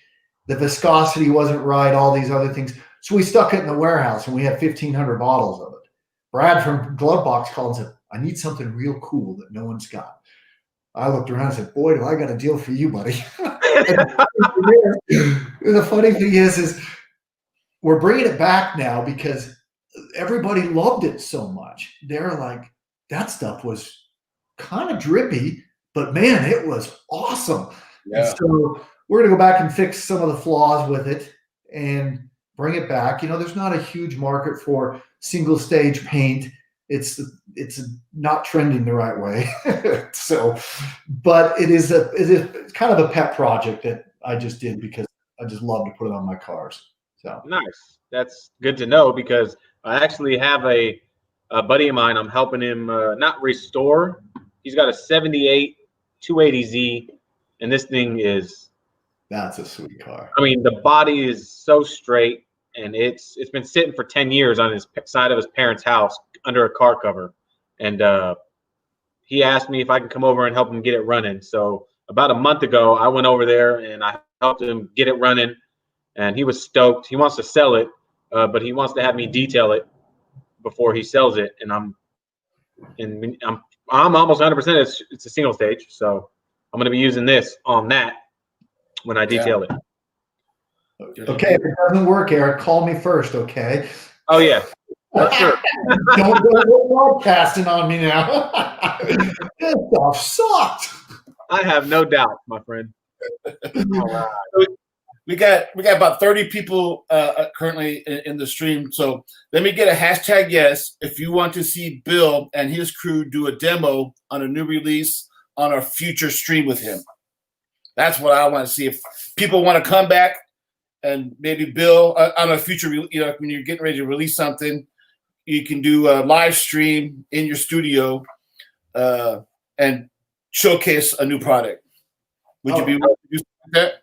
The viscosity wasn't right, all these other things. So we stuck it in the warehouse, and we had 1,500 bottles of it. Brad from Glove Box called and said, I need something real cool that no one's got. I looked around and said, boy, do I got a deal for you, buddy. The funny thing is we're bringing it back now because everybody loved it so much. They're like, that stuff was kind of drippy, but man, it was awesome. Yeah. And so we're going to go back and fix some of the flaws with it and bring it back. There's not a huge market for single stage paint. It's not trending the right way. So, but it's kind of a pet project that I just did because I just love to put it on my cars. So nice. That's good to know, because I actually have a buddy of mine. I'm helping him not restore. He's got a 78 280Z, and this thing is. That's a sweet car. I mean, the body is so straight. and it's been sitting for 10 years on his side of his parents' house under a car cover. And he asked me if I can come over and help him get it running. So about a month ago, I went over there and I helped him get it running, and he was stoked. He wants to sell it, but he wants to have me detail it before he sells it. And I'm almost 100%. It's a single stage, so I'm going to be using this on that when I detail it. Okay, if it doesn't work, Eric, call me first, okay? Oh yeah, for sure. Don't go broadcasting on me now. This stuff sucked. I have no doubt, my friend. All right. We got about 30 people currently in the stream. So let me get a hashtag yes if you want to see Bill and his crew do a demo on a new release on our future stream with him. That's what I want to see. If people want to come back and maybe Bill on a future, when you're getting ready to release something, you can do a live stream in your studio and showcase a new product. Would you be willing to do something like that?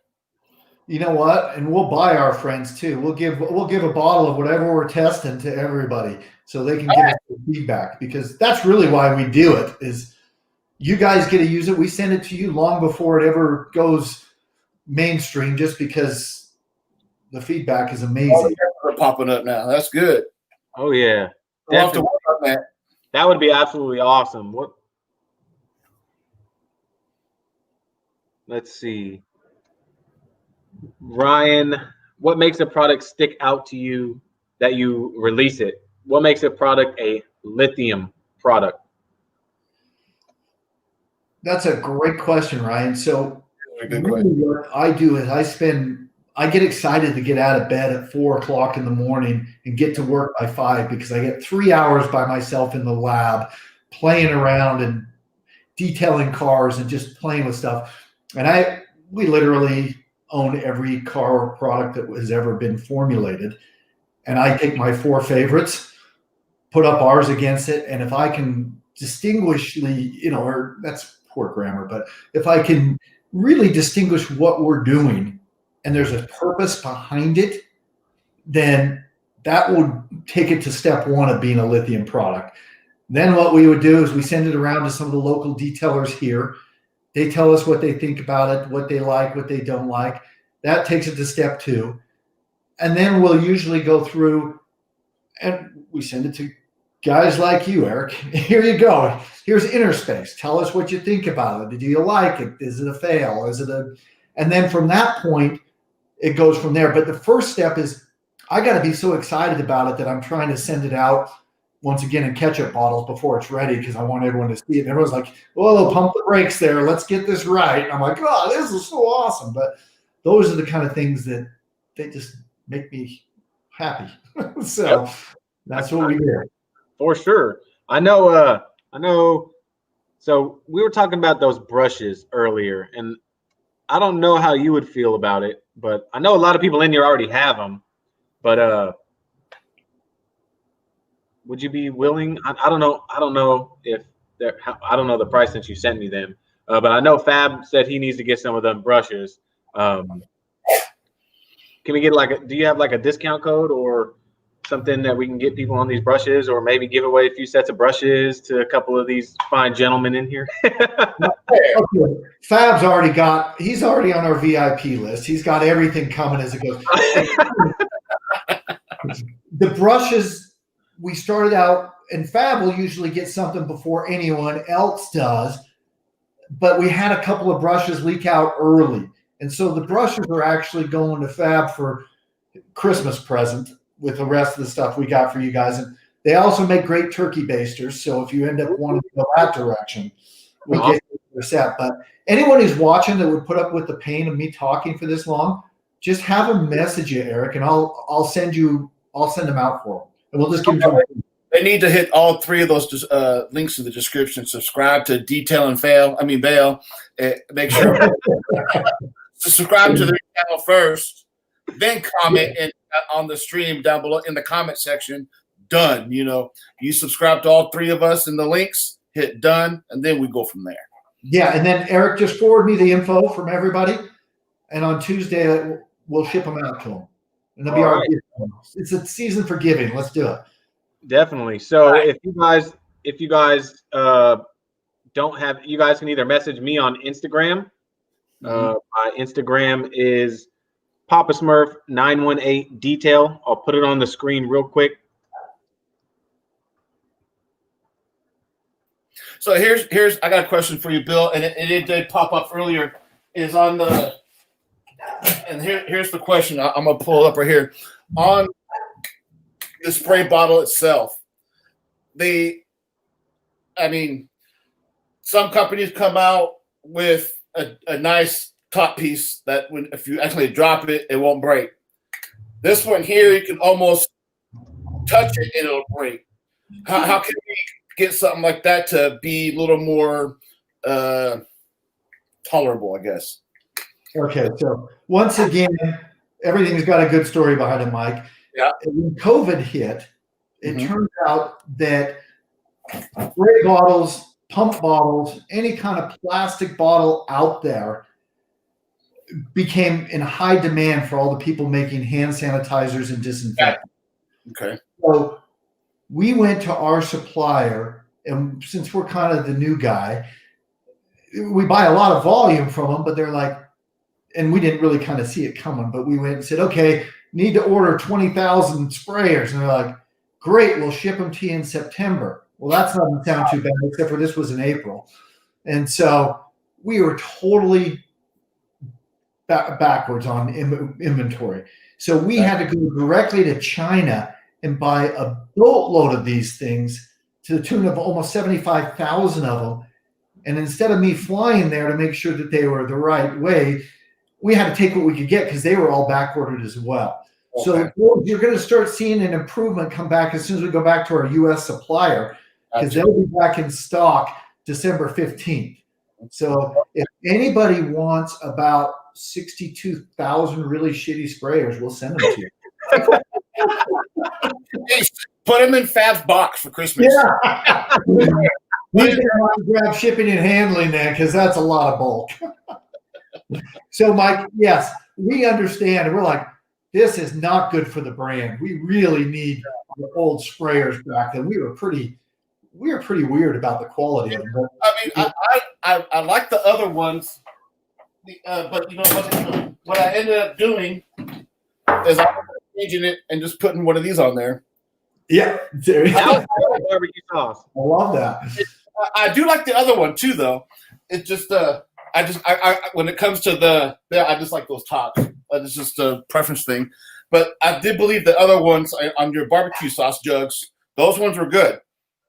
You know what? And we'll buy our friends too. We'll give a bottle of whatever we're testing to everybody so they can give us feedback, because that's really why we do it. Is you guys get to use it. We send it to you long before it ever goes mainstream, just because the feedback is amazing. They're popping up now. That's good. Oh yeah, We'll have to work on that. That would be absolutely awesome. Let's see. Ryan, what makes a product stick out to you that you release it? What makes a product a lithium product? That's a great question, Ryan. So really what I do is I get excited to get out of bed at 4 o'clock in the morning and get to work by 5, because I get 3 hours by myself in the lab playing around and detailing cars and just playing with stuff. And we literally own every car or product that has ever been formulated. And I take my 4 favorites, put up ours against it. And if I can distinguishly, or that's poor grammar, but if I can really distinguish what we're doing and there's a purpose behind it, then that would take it to step 1 of being a lithium product. Then what we would do is we send it around to some of the local detailers here. They tell us what they think about it, what they like, what they don't like. That takes it to step 2. And then we'll usually go through and we send it to guys like you, Eric. Here you go. Here's Interspace. Tell us what you think about it. Do you like it? Is it a fail? And then from that point, it goes from there. But the first step is I got to be so excited about it that I'm trying to send it out once again in ketchup bottles before it's ready, because I want everyone to see it. And everyone's like, "Whoa, pump the brakes there. Let's get this right." And I'm like, "Oh, this is so awesome." But those are the kind of things that they just make me happy. So that's what we do. For sure. I know. So we were talking about those brushes earlier, and I don't know how you would feel about it, but I know a lot of people in here already have them. But would you be willing? I don't know. I don't know if I don't know the price since you sent me them. But I know Fab said he needs to get some of them brushes. Can we get do you have like a discount code or something that we can get people on these brushes, or maybe give away a few sets of brushes to a couple of these fine gentlemen in here? Okay. Fab's he's already on our VIP list. He's got everything coming as it goes. The brushes, we started out, and Fab will usually get something before anyone else does, but we had a couple of brushes leak out early. And so the brushes are actually going to Fab for Christmas present with the rest of the stuff we got for you guys. And they also make great turkey basters. So if you end up wanting to go that direction, we get your set. But anyone who's watching that would put up with the pain of me talking for this long, just have them message you, Eric, and I'll send them out for them. And we'll just give them. They need to hit all 3 of those links in the description. Subscribe to Bale. Make sure to subscribe to their channel first, then comment on the stream down below in the comment section. Done. You subscribe to all 3 of us in the links, hit done, and then we go from there. Yeah, and then Eric, just forward me the info from everybody, and on Tuesday we'll ship them out to them. And it'll be All our right. It's a season for giving. Let's do it. Definitely. So if you guys don't have, you guys can either message me on Instagram. My Instagram is Papasmurf 918 detail. I'll put it on the screen real quick. So here's I got a question for you, Bill, and it did pop up earlier. Is on the and here's the question. I'm gonna pull it up right here on the spray bottle itself. Some companies come out with a nice top piece that if you actually drop it, it won't break. This one here, you can almost touch it and it'll break. How can we get something like that to be a little more tolerable, I guess? Okay, so once again, everything's got a good story behind it, Mike. Yeah. When COVID hit, it turned out that spray bottles, pump bottles, any kind of plastic bottle out there became in high demand for all the people making hand sanitizers and disinfectants. Okay. So we went to our supplier, and since we're kind of the new guy, we buy a lot of volume from them, but they're like, and we didn't really kind of see it coming, but we went and said, okay, need to order 20,000 sprayers. And they're like, great, we'll ship them to you in September. Well, that's not sound too bad, except for this was in April. And so we were totally backwards on inventory. So we had to go directly to China and buy a boatload of these things to the tune of almost 75,000 of them. And instead of me flying there to make sure that they were the right way, we had to take what we could get because they were all back ordered as well. Okay. So you're going to start seeing an improvement come back as soon as we go back to our U.S. supplier, because they'll be back in stock December 15th. So if anybody wants about 62,000 really shitty sprayers, we'll send them to you. Put them in Fab's box for Christmas. Yeah. We can grab shipping and handling then, because that's a lot of bulk. So, Mike, yes, we understand. And we're like, this is not good for the brand. We really need the old sprayers back then. We were pretty weird about the quality of them. I mean, I like the other ones, but you know what I ended up doing is I was changing it and just putting one of these on there. Yeah, barbecue sauce. I love that. I do like the other one too, though. It's just I when it comes to I just like those tops. It's just a preference thing. But I did believe the other ones on your barbecue sauce jugs, those ones were good.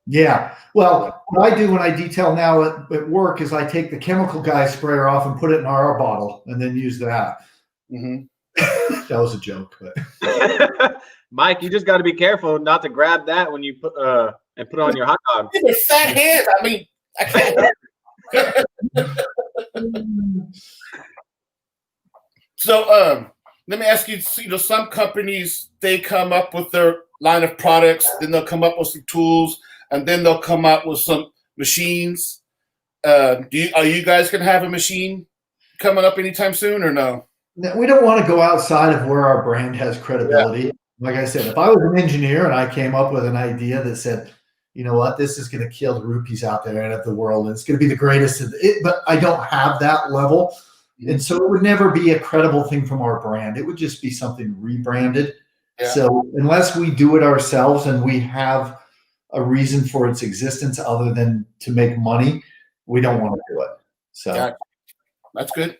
Yeah. Well, what I do when I detail now at work is I take the chemical guy sprayer off and put it in our bottle and then use that. Mm-hmm. That was a joke, but Mike, you just got to be careful not to grab that when you put and put it on your hot dog. It's fat hands. I mean, I can't. So, let me ask you. You know, some companies, they come up with their line of products, then they'll come up with some tools, and then they'll come out with some machines. Are you guys gonna have a machine coming up anytime soon, or no? We don't want to go outside of where our brand has credibility. Yeah. Like I said, if I was an engineer and I came up with an idea that said, you know what, this is going to kill the rupees out there and of the world, and it's going to be the greatest of it, but I don't have that level. And so it would never be a credible thing from our brand. It would just be something rebranded. Yeah. So unless we do it ourselves and we have a reason for its existence other than to make money, we don't want to do it. So yeah. That's good.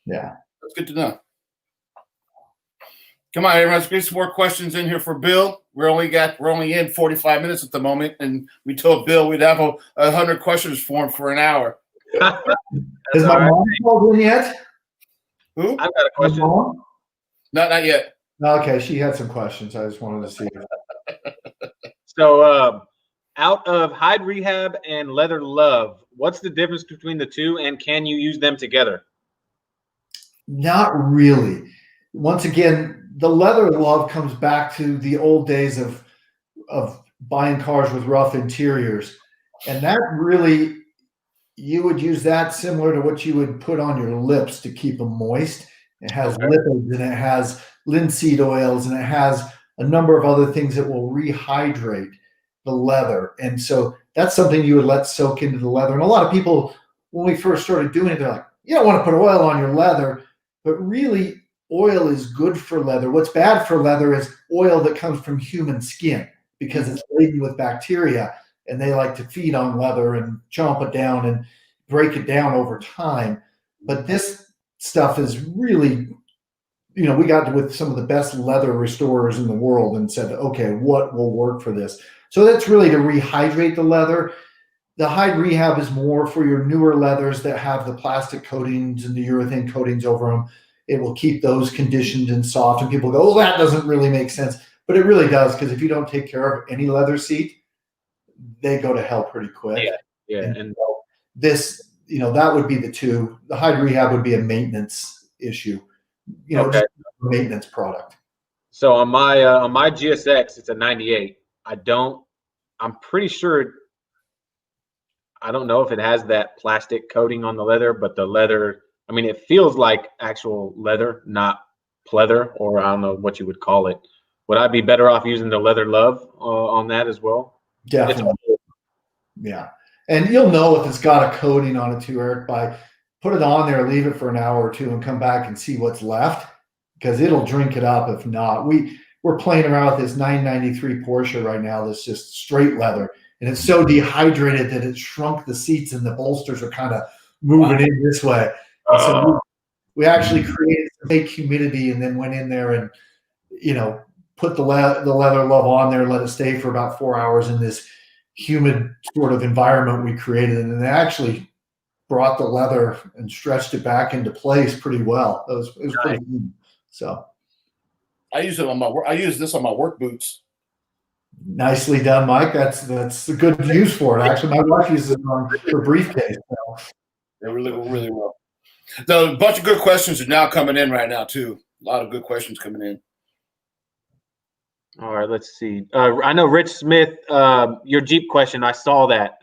Yeah. That's good to know. Come on, everyone. Let's get some more questions in here for Bill. We're only in 45 minutes at the moment, and we told Bill we'd have 100 questions for him for an hour. Has my mom called in yet? Who? I've got a question. Not yet. Okay, she had some questions. I just wanted to see. So, out of Hide Rehab and Leather Love, what's the difference between the two, and can you use them together? Not really. Once again, the Leather Love comes back to the old days of buying cars with rough interiors, and that really, you would use that similar to what you would put on your lips to keep them moist. It has lipids, and it has linseed oils, and it has a number of other things that will rehydrate the leather. And so that's something you would let soak into the leather. And a lot of people, when we first started doing it, they're like, you don't want to put oil on your leather, but really oil is good for leather. What's bad for leather is oil that comes from human skin, because it's laden with bacteria, and they like to feed on leather and chomp it down and break it down over time. But this stuff is really, we got with some of the best leather restorers in the world and said, okay, what will work for this? So that's really to rehydrate the leather. The hide rehab is more for your newer leathers that have the plastic coatings and the urethane coatings over them. It will keep those conditioned and soft. And people go, well, that doesn't really make sense. But it really does, because if you don't take care of any leather seat, they go to hell pretty quick. Yeah. And so this, that would be the two. The hide rehab would be a maintenance issue, just a maintenance product. So on my GSX, it's a 98. I'm pretty sure, I don't know if it has that plastic coating on the leather, but the leather, it feels like actual leather, not pleather, or I don't know what you would call it. Would I be better off using the Leather Love on that as well? Definitely. Yeah. And you'll know if it's got a coating on it too, Eric, by put it on there, leave it for an hour or two, and come back and see what's left, because it'll drink it up if not. We're playing around with this 993 Porsche right now that's just straight leather, and it's so dehydrated that it shrunk the seats, and the bolsters are kind of moving in this way. And so we actually created some fake humidity, and then went in there and put the Leather Love on there, let it stay for about 4 hours in this humid sort of environment we created, and it actually brought the leather and stretched it back into place pretty well. It was pretty good. So I use this on my work boots. Nicely done, Mike. That's a good use for it. Actually, my wife uses it on her briefcase. So. They really go really well. So a bunch of good questions are now coming in right now too. A lot of good questions coming in. All right, let's see. I know Rich Smith, your Jeep question, I saw that.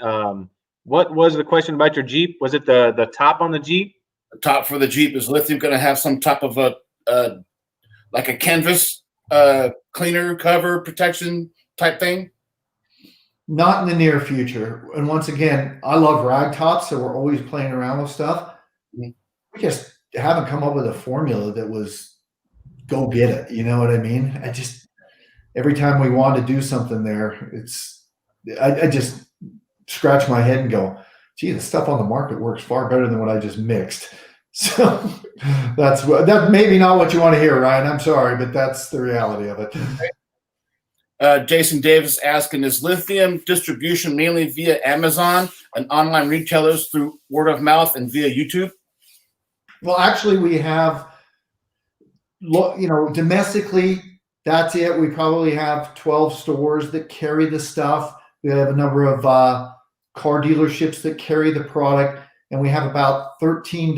What was the question about your Jeep? Was it the top on the Jeep? The top for the Jeep, is Lithium going to have some type of like a canvas cleaner cover protection type thing? Not in the near future. And once again, I love rag tops, so we're always playing around with stuff. Mm-hmm. We just haven't come up with a formula that was go get it. You know what I mean? Every time we want to do something there, I just scratch my head and go, gee, the stuff on the market works far better than what I just mixed. So that's maybe not what you want to hear, Ryan. I'm sorry, but that's the reality of it. Jason Davis asking, is Lithium distribution mainly via Amazon and online retailers through word of mouth and via YouTube? Well, actually, we have, domestically, that's it. We probably have 12 stores that carry the stuff. We have a number of car dealerships that carry the product, and we have about 13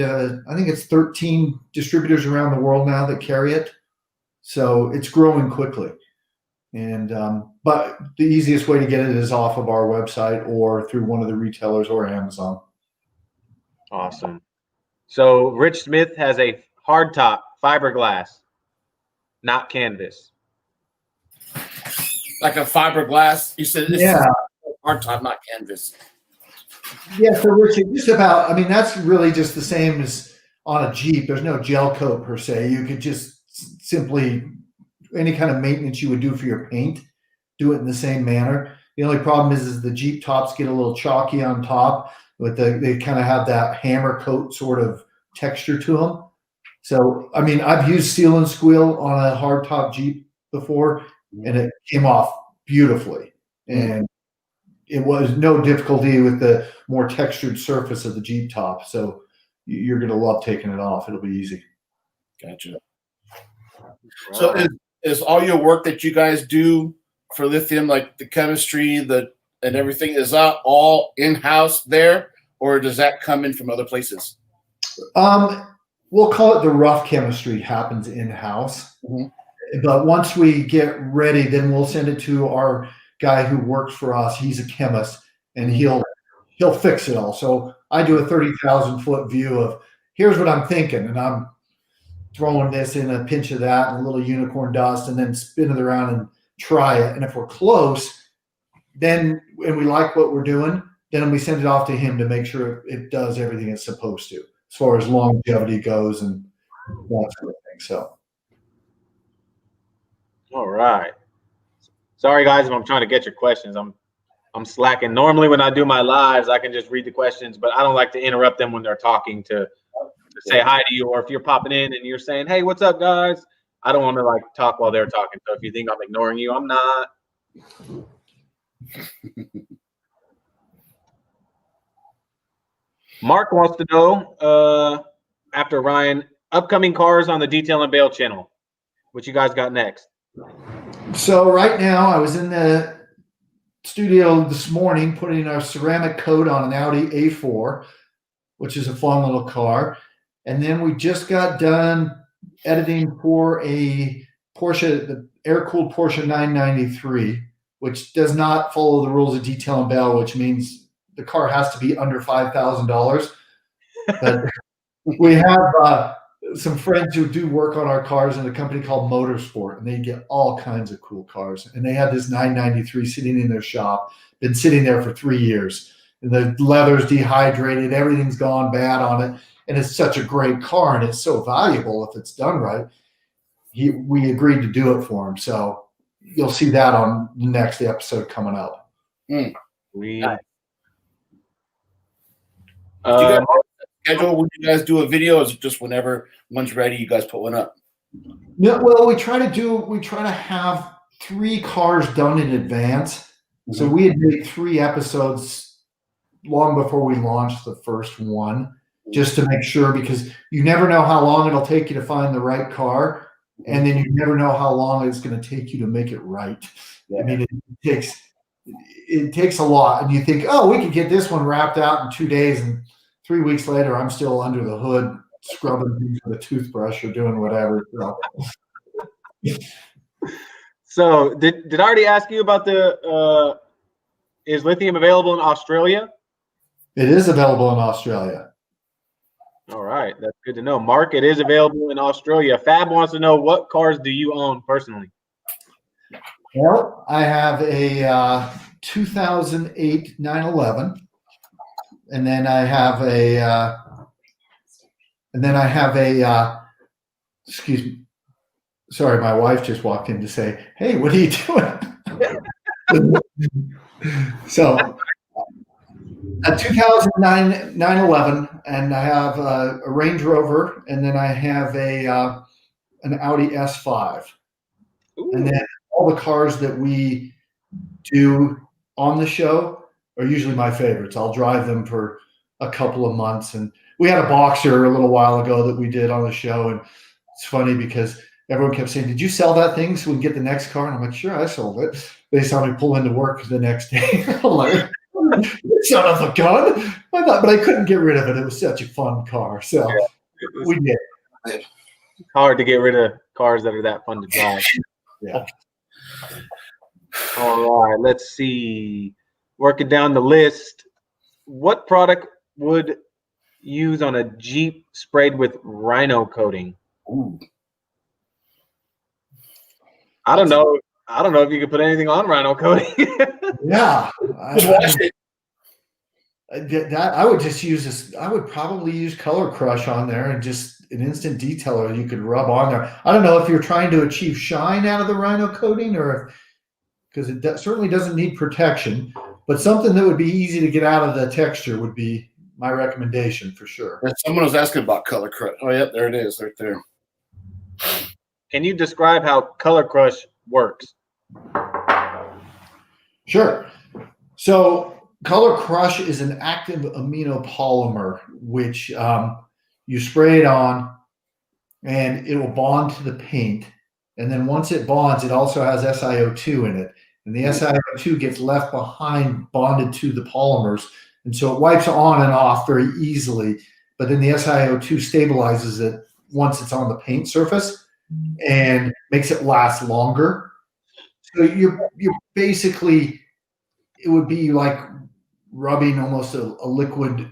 distributors around the world now that carry it. So it's growing quickly. And but the easiest way to get it is off of our website or through one of the retailers or Amazon. Awesome. So Rich Smith has a hardtop fiberglass, not canvas. Like a fiberglass? You said it's hardtop, not canvas. Yeah, so Richard, that's really just the same as on a Jeep. There's no gel coat per se. You could just simply, any kind of maintenance you would do for your paint, do it in the same manner. The only problem is the Jeep tops get a little chalky on top, but they kind of have that hammer coat sort of texture to them. So, I've used Seal and Squeal on a hardtop Jeep before, and it came off beautifully. And it was no difficulty with the more textured surface of the Jeep top. So you're going to love taking it off. It'll be easy. Gotcha. So is all your work that you guys do for Lithium, like the chemistry, and everything, is that all in-house there, or does that come in from other places? We'll call it the rough chemistry happens in-house. Mm-hmm. But once we get ready, then we'll send it to our guy who works for us. He's a chemist, and he'll fix it all. So I do a 30,000 foot view of here's what I'm thinking, and I'm throwing this in a pinch of that and a little unicorn dust and then spin it around and try it. And if we're close, then, and we like what we're doing, then we send it off to him to make sure it does everything it's supposed to, as far as longevity goes and that sort of thing. So. All right. Sorry guys if I'm trying to get your questions. I'm slacking. Normally when I do my lives, I can just read the questions, but I don't like to interrupt them when they're talking to say hi to you, or if you're popping in and you're saying, hey, what's up, guys? I don't want to like talk while they're talking. So if you think I'm ignoring you, I'm not. Mark wants to know, after Ryan, upcoming cars on the Detail and Bail channel. What you guys got next? So right now I was in the studio this morning putting our ceramic coat on an Audi A4, which is a fun little car. And then we just got done editing for a Porsche, the air-cooled Porsche 993, which does not follow the rules of Detail and Bail, which means the car has to be under $5,000. But we have some friends who do work on our cars in a company called Motorsport, and they get all kinds of cool cars. And they had this 993 sitting in their shop, been sitting there for 3 years. And the leather's dehydrated, everything's gone bad on it. And it's such a great car, and it's so valuable if it's done right. We agreed to do it for him. So you'll see that on the next episode coming up. Mm. Do you guys schedule when you guys do a video? Or is it just whenever one's ready, you guys put one up? Yeah, well, we try to have 3 cars done in advance. Mm-hmm. So we had made 3 episodes long before we launched the first one, just to make sure, because you never know how long it'll take you to find the right car, and then you never know how long it's going to take you to make it right. Yeah. I mean, it takes a lot, and you think, oh, we could get this one wrapped out in 2 days, and 3 weeks later, I'm still under the hood scrubbing things with a toothbrush or doing whatever. So did I already ask you about the is lithium available in Australia? It is available in Australia. All right, that's good to know. Mark, it is available in Australia. Fab wants to know, what cars do you own personally? Well, I have a 2008 911, and then I have a excuse me. Sorry, my wife just walked in to say, "Hey, what are you doing?" So, a 2009 911, and I have a Range Rover, and then I have an Audi S5. Ooh. And then all the cars that we do on the show are usually my favorites. I'll drive them for a couple of months, and we had a Boxer a little while ago that we did on the show, and it's funny because everyone kept saying, "Did you sell that thing so we can get the next car?" And I'm like, "Sure, I sold it." They saw me pull into work the next day. I'm like, "Son of a gun!" I thought, but I couldn't get rid of it. It was such a fun car, so we did. It's hard to get rid of cars that are that fun to drive. Yeah. All right, let's see. Working down the list, what product would use on a Jeep sprayed with rhino coating? Ooh. I don't know if you could put anything on rhino coating. Yeah. I would just use this. I would probably use Color Crush on there, and just an instant detailer you could rub on there. I don't know if you're trying to achieve shine out of the rhino coating, or because it certainly doesn't need protection, but something that would be easy to get out of the texture would be my recommendation for sure. Someone was asking about Color Crush. Oh, yeah, there it is, right there. Can you describe how Color Crush works? Sure. So Color Crush is an active amino polymer, which you spray it on, and it will bond to the paint. And then once it bonds, it also has SiO2 in it. And the SiO2 gets left behind, bonded to the polymers. And so it wipes on and off very easily. But then the SiO2 stabilizes it once it's on the paint surface and makes it last longer. So you're basically, it would be like rubbing almost a liquid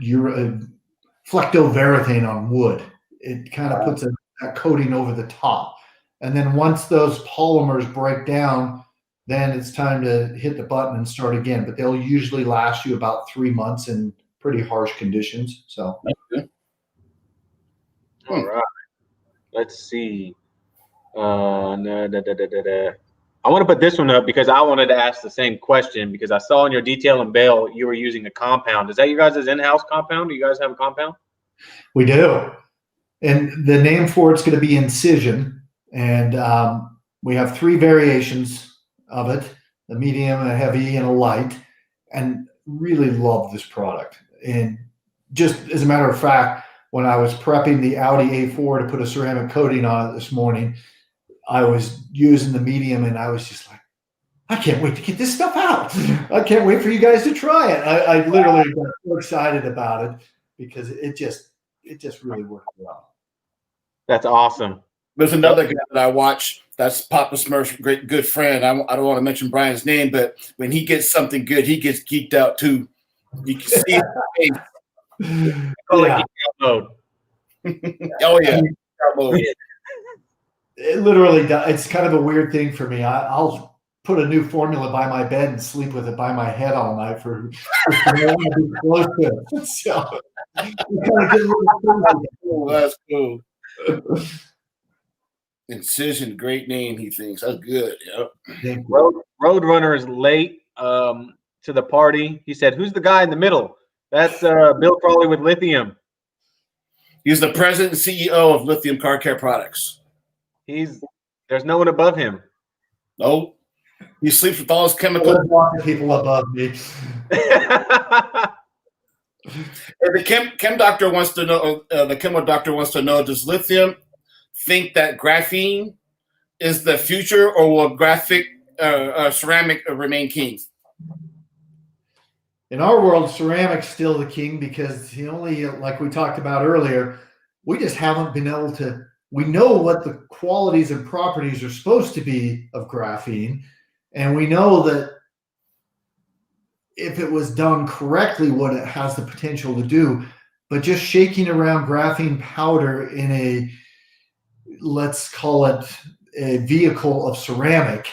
flectoverathane on wood. It kind of puts a that coating over the top. And then once those polymers break down, then it's time to hit the button and start again. But they'll usually last you about 3 months in pretty harsh conditions. So, all right. Let's see. I want to put this one up because I wanted to ask the same question because I saw in your detail and bail you were using a compound. Is that you guys' in-house compound? Do you guys have a compound? we do. And the name for it's going to be Incision. And we have 3 variations of it, a medium, a heavy, and a light. And really love this product. And just as a matter of fact, when I was prepping the Audi A4 to put a ceramic coating on it this morning, I was using the medium and I was just like, I can't wait to get this stuff out. I can't wait for you guys to try it. I literally got so excited about it because it just really worked well. That's awesome. There's another guy that I watch. That's Papasmurf's great good friend. I don't want to mention Brian's name, but when he gets something good, he gets geeked out too. You can see it. Yeah. Mode. Oh yeah. It literally does. It's kind of a weird thing for me. I'll put a new formula by my bed and sleep with it by my head all night for close to it. So, that's cool. Incision, great name. He thinks that's good. Yep. Roadrunner is late to the party. He said, "Who's the guy in the middle?" That's Bill Crawley with Lithium. He's the president and CEO of Lithium Car Care Products. There's no one above him. No, he sleeps with all his chemicals. People above me. The chem doctor wants to know. The chemo doctor wants to know: does Lithium think that graphene is the future, or will ceramic remain king? In our world, ceramic's still the king because the only, like we talked about earlier, we just haven't been able to. We know what the qualities and properties are supposed to be of graphene, and we know that if it was done correctly, what it has the potential to do. But just shaking around graphene powder in a, let's call it a vehicle of ceramic,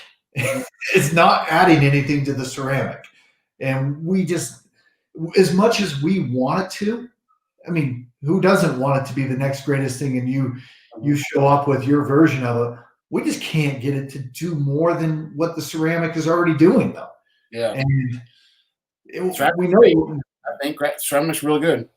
is not adding anything to the ceramic. And we just, as much as we want it to, I mean, who doesn't want it to be the next greatest thing? And you show up with your version of it. We just can't get it to do more than what the ceramic is already doing, though. Yeah. And we know. I think ceramic's really good.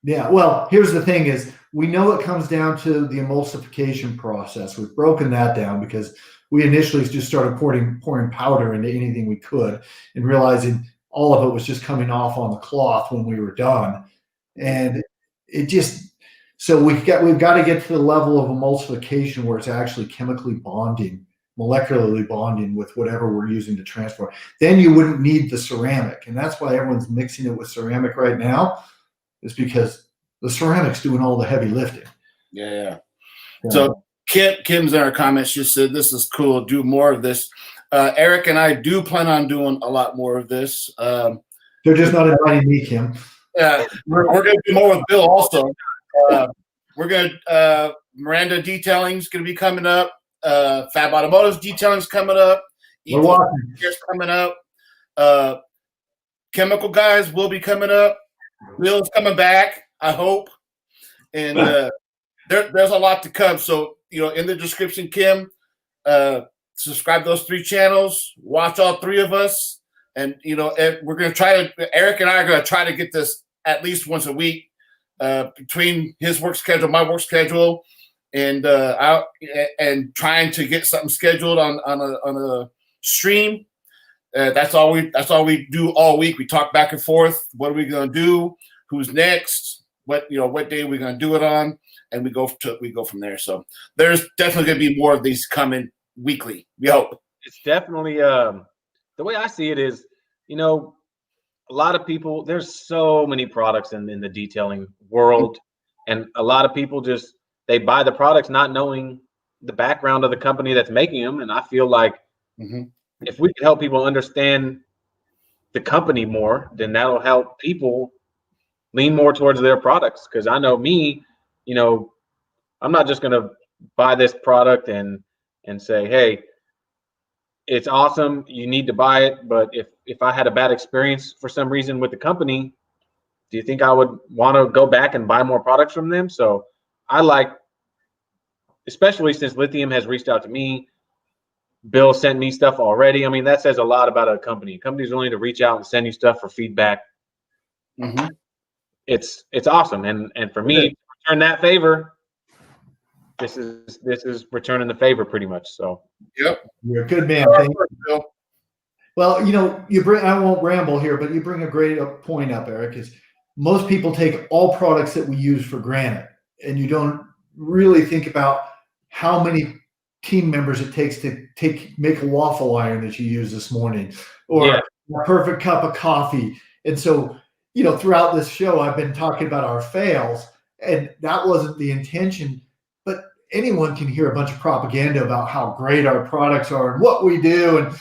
Yeah. Well, here's the thing: is we know it comes down to the emulsification process. We've broken that down because we initially just started pouring powder into anything we could, and realizing all of it was just coming off on the cloth when we were done. And it just, so we've got to get to the level of emulsification where it's actually chemically bonding, molecularly bonding with whatever we're using to transport. Then you wouldn't need the ceramic. And that's why everyone's mixing it with ceramic right now, is because the ceramic's doing all the heavy lifting. Yeah. So Kim's in our comments just said, this is cool. Do more of this. Eric and I do plan on doing a lot more of this. They're just not inviting me, Kim. We're going to do more with Bill also. We're going to Miranda Detailing's going to be coming up. Fab Automotive's Detailing's coming up. We're watching. Coming up. Chemical Guys will be coming up. Bill's coming back, I hope. And there's a lot to come. So, in the description, Kim, subscribe to those 3 channels, watch all 3 of us. And, we're going to Eric and I are going to try to get this at least once a week between his work schedule, my work schedule, and trying to get something scheduled on a stream. That's all we do all week. We talk back and forth. What are we going to do? Who's next? What day are we going to do it on? And we go from there. So there's definitely going to be more of these coming weekly. We hope. It's definitely the way I see it is, a lot of people, there's so many products in the detailing world, and a lot of people they buy the products not knowing the background of the company that's making them. And I feel like if we can help people understand the company more, then that'll help people lean more towards their products. Because I know me, I'm not just going to buy this product and say, hey, it's awesome, you need to buy it, but if I had a bad experience for some reason with the company, do you think I would want to go back and buy more products from them? So I like, especially since Lithium has reached out to me, Bill sent me stuff already. I mean, that says a lot about a company. A company's willing to reach out and send you stuff for feedback. Mm-hmm. It's awesome. And for me to return that favor, this is returning the favor pretty much. So yep, you're a good man. Thank you. Well, you bring, I won't ramble here, but you bring a great point up, Eric, is most people take all products that we use for granted, and you don't really think about how many team members it takes to make a waffle iron that you used this morning, or a perfect cup of coffee. And so, throughout this show, I've been talking about our fails, and that wasn't the intention, but anyone can hear a bunch of propaganda about how great our products are and what we do, and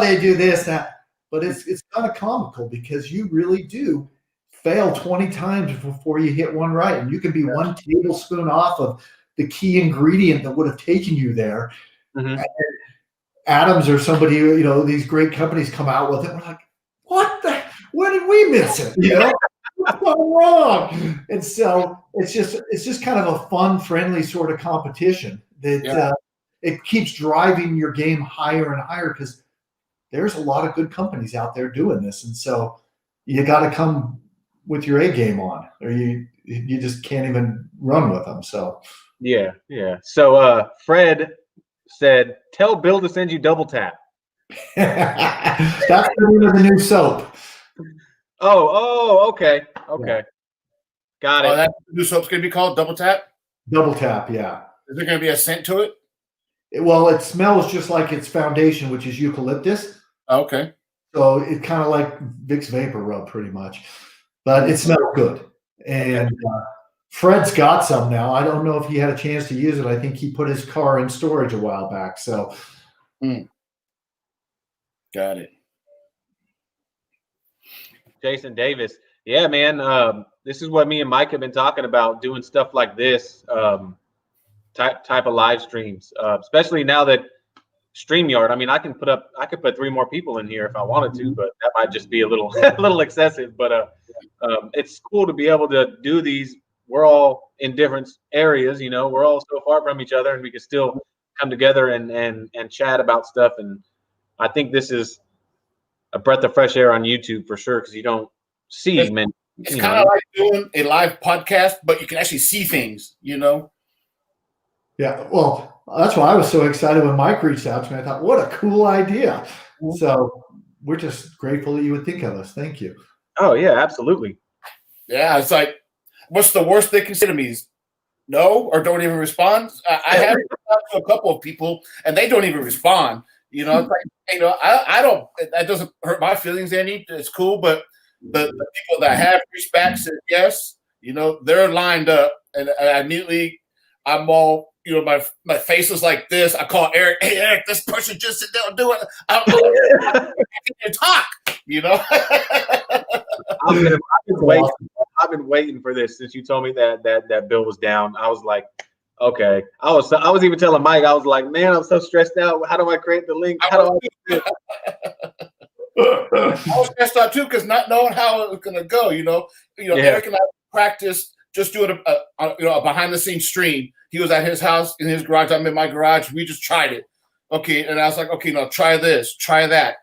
they do this, that. But it's kind of comical because you really do fail 20 times before you hit one right, and you can be one tablespoon off of the key ingredient that would have taken you there. Mm-hmm. Adams or somebody, these great companies come out with it. We're like, where did we miss it? What's going wrong? And so it's just kind of a fun, friendly sort of competition that it keeps driving your game higher and higher because there's a lot of good companies out there doing this. And so you got to come with your A game on, or you just can't even run with them. So yeah. So Fred said, "Tell Bill to send you Double Tap." That's the name of the new soap. Oh, okay. Yeah. Got it. Oh, that new soap's gonna be called Double Tap. Double Tap, yeah. Is there gonna be a scent to it? Well, it smells just like its foundation, which is eucalyptus. Okay. So it's kind of like Vicks Vapor Rub, pretty much, but it smells good. And Fred's got some now. I don't know if he had a chance to use it. I think he put his car in storage a while back. So, got it. Jason Davis, yeah, man. This is what me and Mike have been talking about, doing stuff like this, type of live streams, especially now that StreamYard. I mean, I could put 3 more people in here if I wanted to, but that might just be a little excessive. But it's cool to be able to do these. We're all in different areas, we're all so far from each other, and we can still come together and chat about stuff. And I think this is a breath of fresh air on YouTube for sure, because you don't see many. It's kind of like doing a live podcast, but you can actually see things, Yeah. Well, that's why I was so excited when Mike reached out to me. I thought, what a cool idea. So we're just grateful that you would think of us. Thank you. Oh, yeah, absolutely. Yeah, it's like, what's the worst they can say to me is no, or don't even respond. I have talked to a couple of people, and they don't even respond. It's like, I don't. That doesn't hurt my feelings any. It's cool, but the people that have reached back said yes. They're lined up, and I immediately, I'm all, my face is like this. I call Eric. Hey, Eric, this person just said they'll do it. I can't talk. I've been waiting for this since you told me that Bill was down. I was like, okay. I was even telling Mike, I was like, man, I'm so stressed out. How do I create the link? How do I do it? I was stressed out too, because not knowing how it was gonna go. Eric and I practiced just doing a behind the scenes stream. He was at his house in his garage. I'm in my garage. We just tried it. Okay, and I was like, okay, now try this, try that.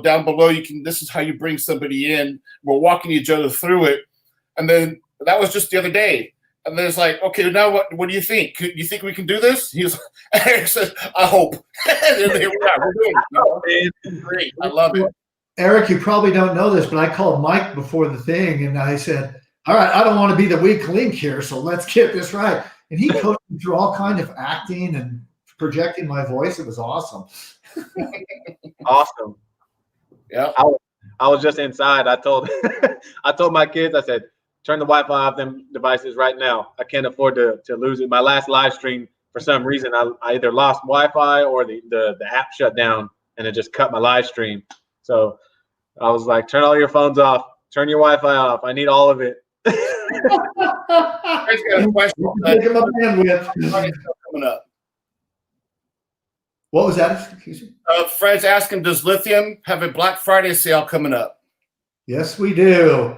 Down below, this is how you bring somebody in. We're walking each other through it. And then that was just the other day. And then it's like, okay, now what do you think? You think we can do this? He was, Eric says, I hope. And here we are. We're doing it. Great. I love it. Eric, you probably don't know this, but I called Mike before the thing, and I said, all right, I don't want to be the weak link here, so let's get this right. And he coached me through all kind of acting and projecting my voice. It was awesome. Awesome. Yeah. I was just inside. I told my kids, I said, turn the Wi-Fi off them devices right now. I can't afford to lose it. My last live stream, for some reason, I either lost Wi-Fi or the app shut down, and it just cut my live stream. So I was like, turn all your phones off. Turn your Wi-Fi off. I need all of it. I just got a question. coming up? What was that? Excuse me? Fred's asking, does Lithium have a Black Friday sale coming up? Yes, we do.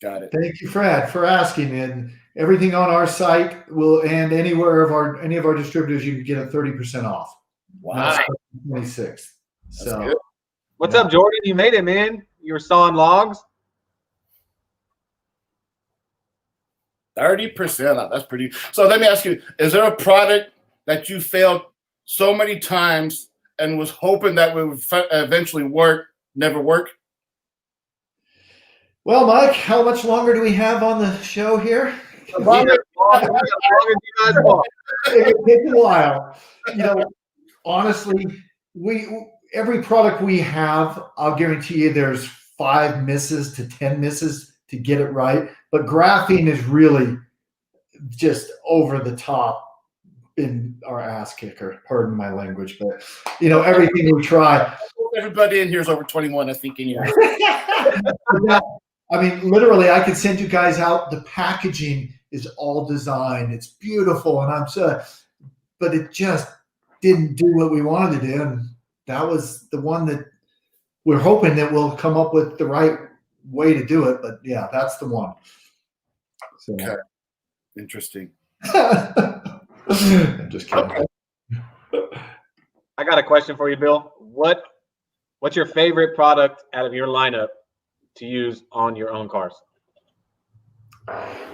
Got it. Thank you, Fred, for asking. And everything on our site and any of our distributors, you can get a 30% off. Wow. 26th. So, what's up, Jordan? You made it, man. You were sawing logs. 30% off. That's pretty. So let me ask you: is there a product that you failed so many times and was hoping that would eventually work, never work? well, Mike, how much longer do we have on the show here? As long as you guys want. It takes a while. Honestly, every product we have, I'll guarantee you there's 5 misses to 10 misses to get it right. But graphene is really just over the top in our ass kicker. Pardon my language, but everything we try. Everybody in here is over 21, I think, anyway. I mean, literally, I could send you guys out. The packaging is all designed. It's beautiful, and but it just didn't do what we wanted to do, and that was the one that we're hoping that we'll come up with the right way to do it. But yeah, that's the one. So. Okay. Interesting. I'm just kidding. Okay. I got a question for you, Bill. What's your favorite product out of your lineup to use on your own cars?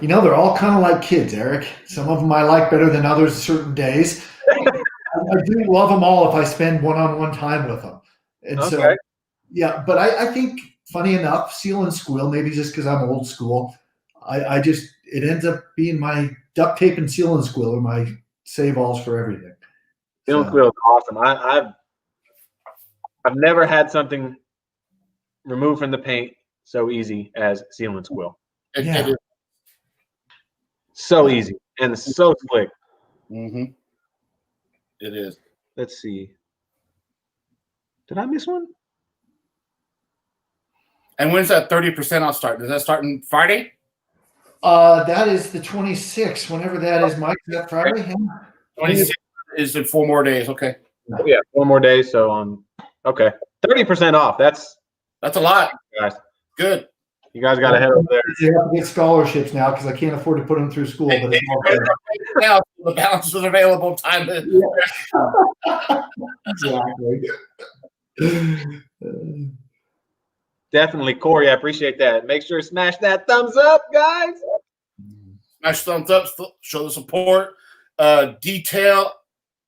They're all kind of like kids, Eric. Some of them I like better than others certain days. I do love them all if I spend one-on-one time with them. And so, yeah, but I think, funny enough, Seal and Squeal, maybe just because I'm old school, it ends up being my duct tape and Seal and Squeal are my save-alls for everything. Seal and Squeal is awesome. I've never had something removed from the paint so easy as Seal and Squeal. It is. So easy and so slick. Mm-hmm. It is. Let's see. Did I miss one? And when's that 30% off start? Does that start on Friday? That is the 26th. Whenever that is, Mike. Is that Friday? Yeah. 26th is in 4 more days. Okay. Oh, yeah, 4 more days. So 30% off. That's a lot, guys. Good. You guys got to head over there. You have to get scholarships now because I can't afford to put them through school. But it's all good. Now the balance is available. Time to. Exactly. Definitely, Corey. I appreciate that. Make sure to smash that thumbs up, guys. Smash thumbs up. Show the support. Detail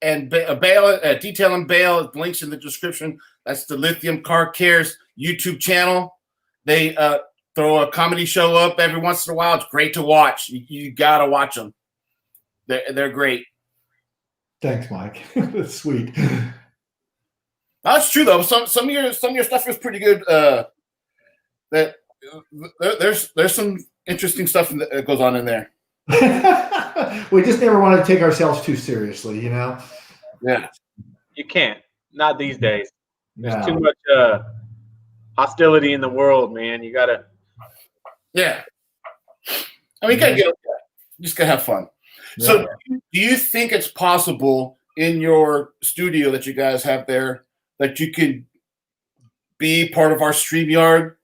and bail. Links in the description. That's the Lithium Car Cares YouTube channel. They throw a comedy show up every once in a while. It's great to watch. You gotta watch them. They're great. Thanks, Mike. That's sweet. That's true though. Some of your stuff is pretty good. There's some interesting stuff that goes on in there. We just never want to take ourselves too seriously, Yeah. You can't. Not these days. There's No. too much hostility in the world, man. You gotta. Yeah. I mean, you just gotta have fun. Yeah. So, do you think it's possible in your studio that you guys have there that you could be part of our StreamYard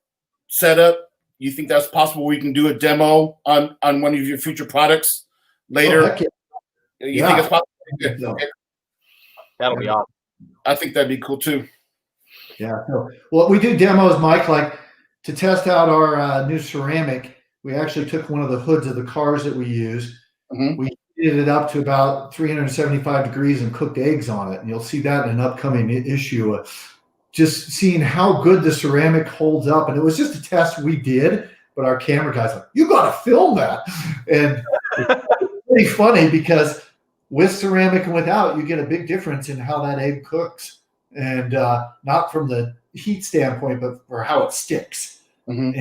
setup? You think that's possible? We can do a demo on one of your future products later. Oh, heck yeah. You think it's possible? Yeah. Okay. That'll be awesome. I think that'd be cool too. Yeah. Well, we do demos, Mike, like to test out our new ceramic. We actually took one of the hoods of the cars that we use. Mm-hmm. We heated it up to about 375 degrees and cooked eggs on it. And you'll see that in an upcoming issue. Just seeing how good the ceramic holds up. And it was just a test we did, but our camera guy's like, you got to film that. And it's pretty funny because with ceramic and without, you get a big difference in how that egg cooks. And not from the heat standpoint, but for how it sticks. Mm-hmm.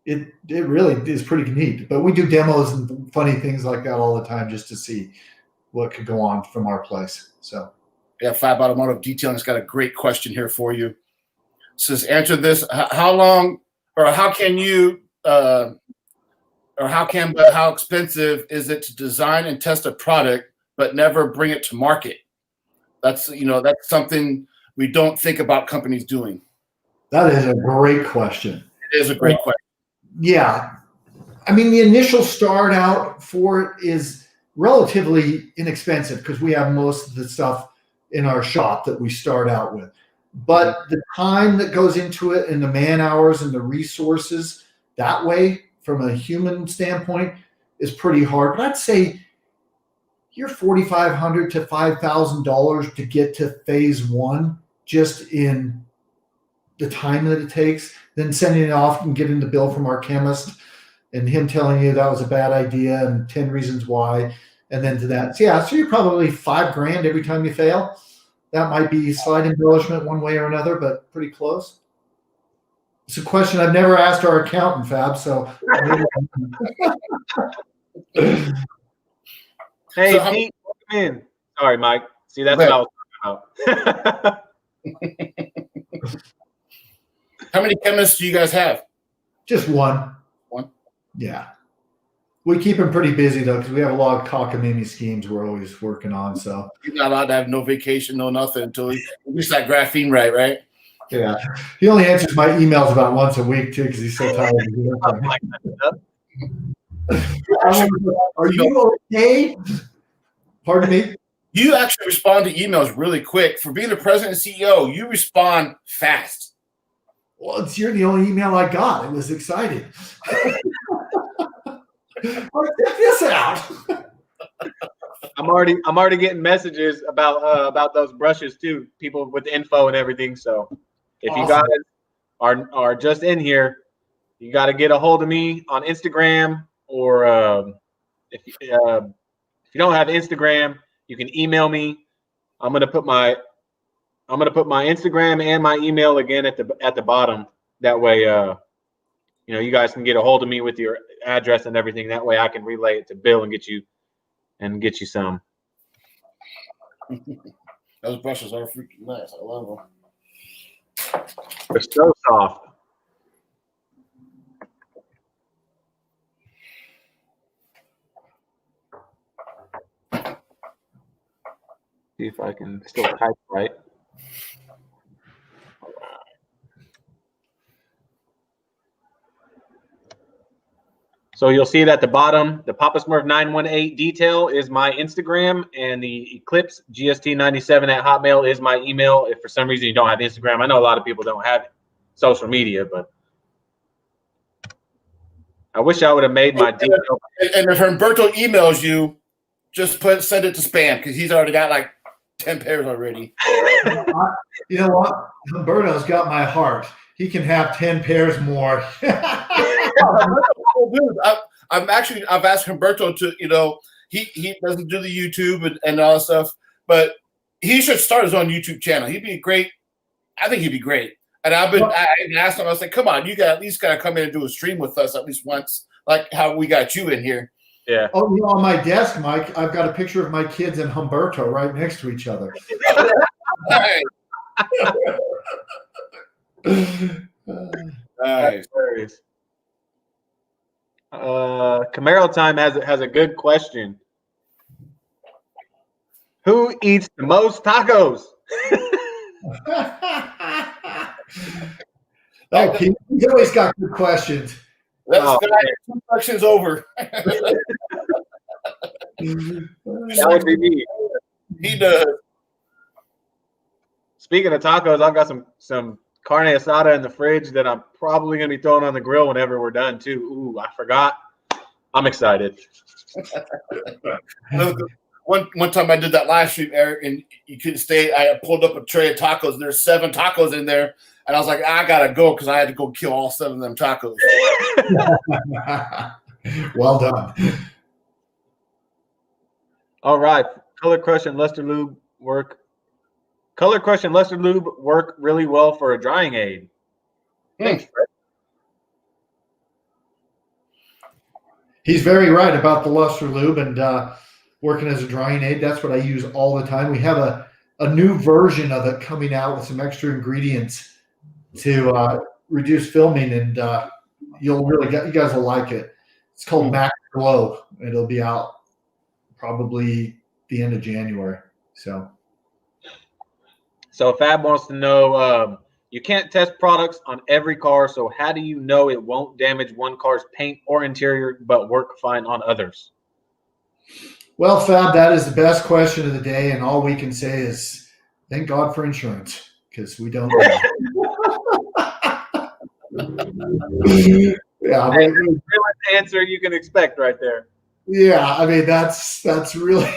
And it really is pretty neat. But we do demos and funny things like that all the time just to see what could go on from our place. So. Yeah, Fab Automotive Detailing has got a great question here for you. It says, answer this. How long or how can you how expensive is it to design and test a product but never bring it to market. That's something we don't think about companies doing. That is a great question. It is a great question. Yeah. I mean, the initial start out for it is relatively inexpensive because we have most of the stuff in our shop that we start out with. But the time that goes into it and the man hours and the resources that way from a human standpoint is pretty hard. But I'd say you're $4,500 to $5,000 to get to phase one just in the time that it takes, then sending it off and getting the bill from our chemist and him telling you that was a bad idea and 10 reasons why. And then to that. So yeah, so you're probably $5,000 every time you fail. That might be slight embellishment one way or another, but pretty close. It's a question I've never asked our accountant, Fab. So hey, So Pete, welcome in. Sorry, Mike. See, that's what I was talking about. How many chemists do you guys have? just one. One? Yeah. We keep him pretty busy though, because we have a lot of cockamamie schemes we're always working on. So You're not allowed to have no vacation, no nothing until he gets that graphene right? yeah, he only answers my emails about once a week too, because he's so tired of doing it. Are you okay? Pardon me? You actually respond to emails really quick. For being the president and CEO, you respond fast. Well, you're the only email I got. I was excited. Check this out. I'm already getting messages about those brushes too. People with info and everything. So if you guys are just in here, you got to get a hold of me on Instagram, or if you don't have Instagram, you can email me. I'm gonna put my Instagram and my email again at the bottom. That way, you guys can get a hold of me with your address and everything. That way, I can relay it to Bill and get you some. Those brushes are freaking nice. I love them. They're so soft. See if I can still type right. So you'll see that at the bottom, the Papasmurf 918 detail is my Instagram, and the Eclipse GST97 at Hotmail is my email. If for some reason you don't have Instagram, I know a lot of people don't have social media, but I wish I would have made my detail. And if Humberto emails you, just send it to spam, because he's already got like 10 pairs already. You know what? Humberto's got my heart. He can have 10 pairs more. I've asked Humberto to, he doesn't do the YouTube and all that stuff, but he should start his own YouTube channel. He'd be great. I think he'd be great. And I asked him, I was like, come on, you got at least got to come in and do a stream with us at least once, like how we got you in here. Yeah. Oh, on my desk, Mike, I've got a picture of my kids and Humberto right next to each other. Nice. Camaro Time has a good question. Who eats the most tacos? Oh, Pete, he's always got good questions. That's good. 2 questions over. That would be me. He does. Speaking of tacos, I've got some carne asada in the fridge that I'm probably gonna be throwing on the grill whenever we're done too. Ooh, I forgot. I'm excited. One time I did that live stream, Eric, and you couldn't stay. I pulled up a tray of tacos, and there's 7 tacos in there, and I was like, I gotta go because I had to go kill all 7 of them tacos. Well done. All right, Color Crush and Luster Lube work really well for a drying aid. Thanks, Fred. He's very right about the Luster Lube and working as a drying aid. That's what I use all the time. We have a new version of it coming out with some extra ingredients to reduce filming, and you guys will like it. It's called Max Glow. It'll be out probably the end of January. So Fab wants to know, you can't test products on every car, so how do you know it won't damage one car's paint or interior but work fine on others? well, Fab, that is the best question of the day, and all we can say is thank God for insurance, because we don't know. Yeah, Hey, that's the realest answer you can expect right there. yeah. I mean, that's really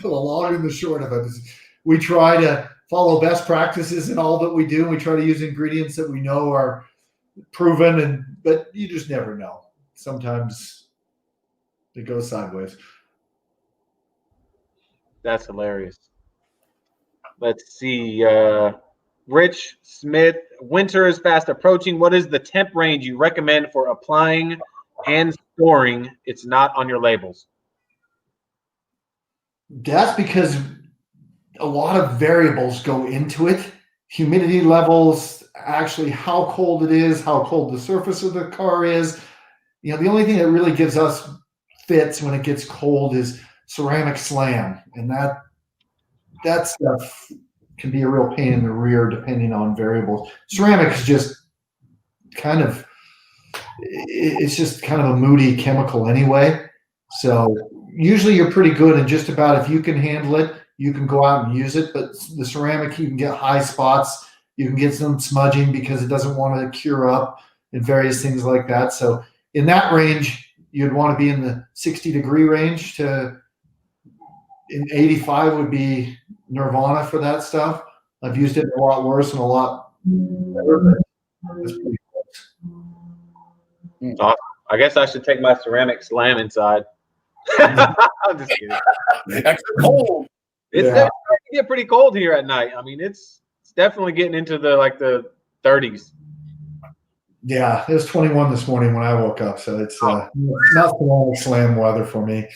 the long and the short of it. Is we try to follow best practices in all that we do. We try to use ingredients that we know are proven, but you just never know. Sometimes it goes sideways. That's hilarious. Let's see. Rich Smith, winter is fast approaching. What is the temp range you recommend for applying and storing? It's not on your labels. That's because a lot of variables go into it. Humidity levels, actually how cold it is, how cold the surface of the car is. You know, the only thing that really gives us fits when it gets cold is ceramic slam, and that stuff can be a real pain in the rear depending on variables. Ceramic is just kind of, it's just kind of a moody chemical anyway. So usually you're pretty good, and just about if you can handle it, you can go out and use it. But the ceramic, you can get high spots, you can get some smudging because it doesn't want to cure up and various things like that. So in that range, you'd want to be in the 60-degree range to in 85 would be nirvana for that stuff. I've used it a lot worse and a lot better. It's pretty close. Awesome. I guess I should take my ceramic slam inside. I'm just kidding. Extra cold. It's starting to get pretty cold here at night. I mean, it's definitely getting into the 30s. Yeah, it was 21 this morning when I woke up, so it's not ceramic slam weather for me.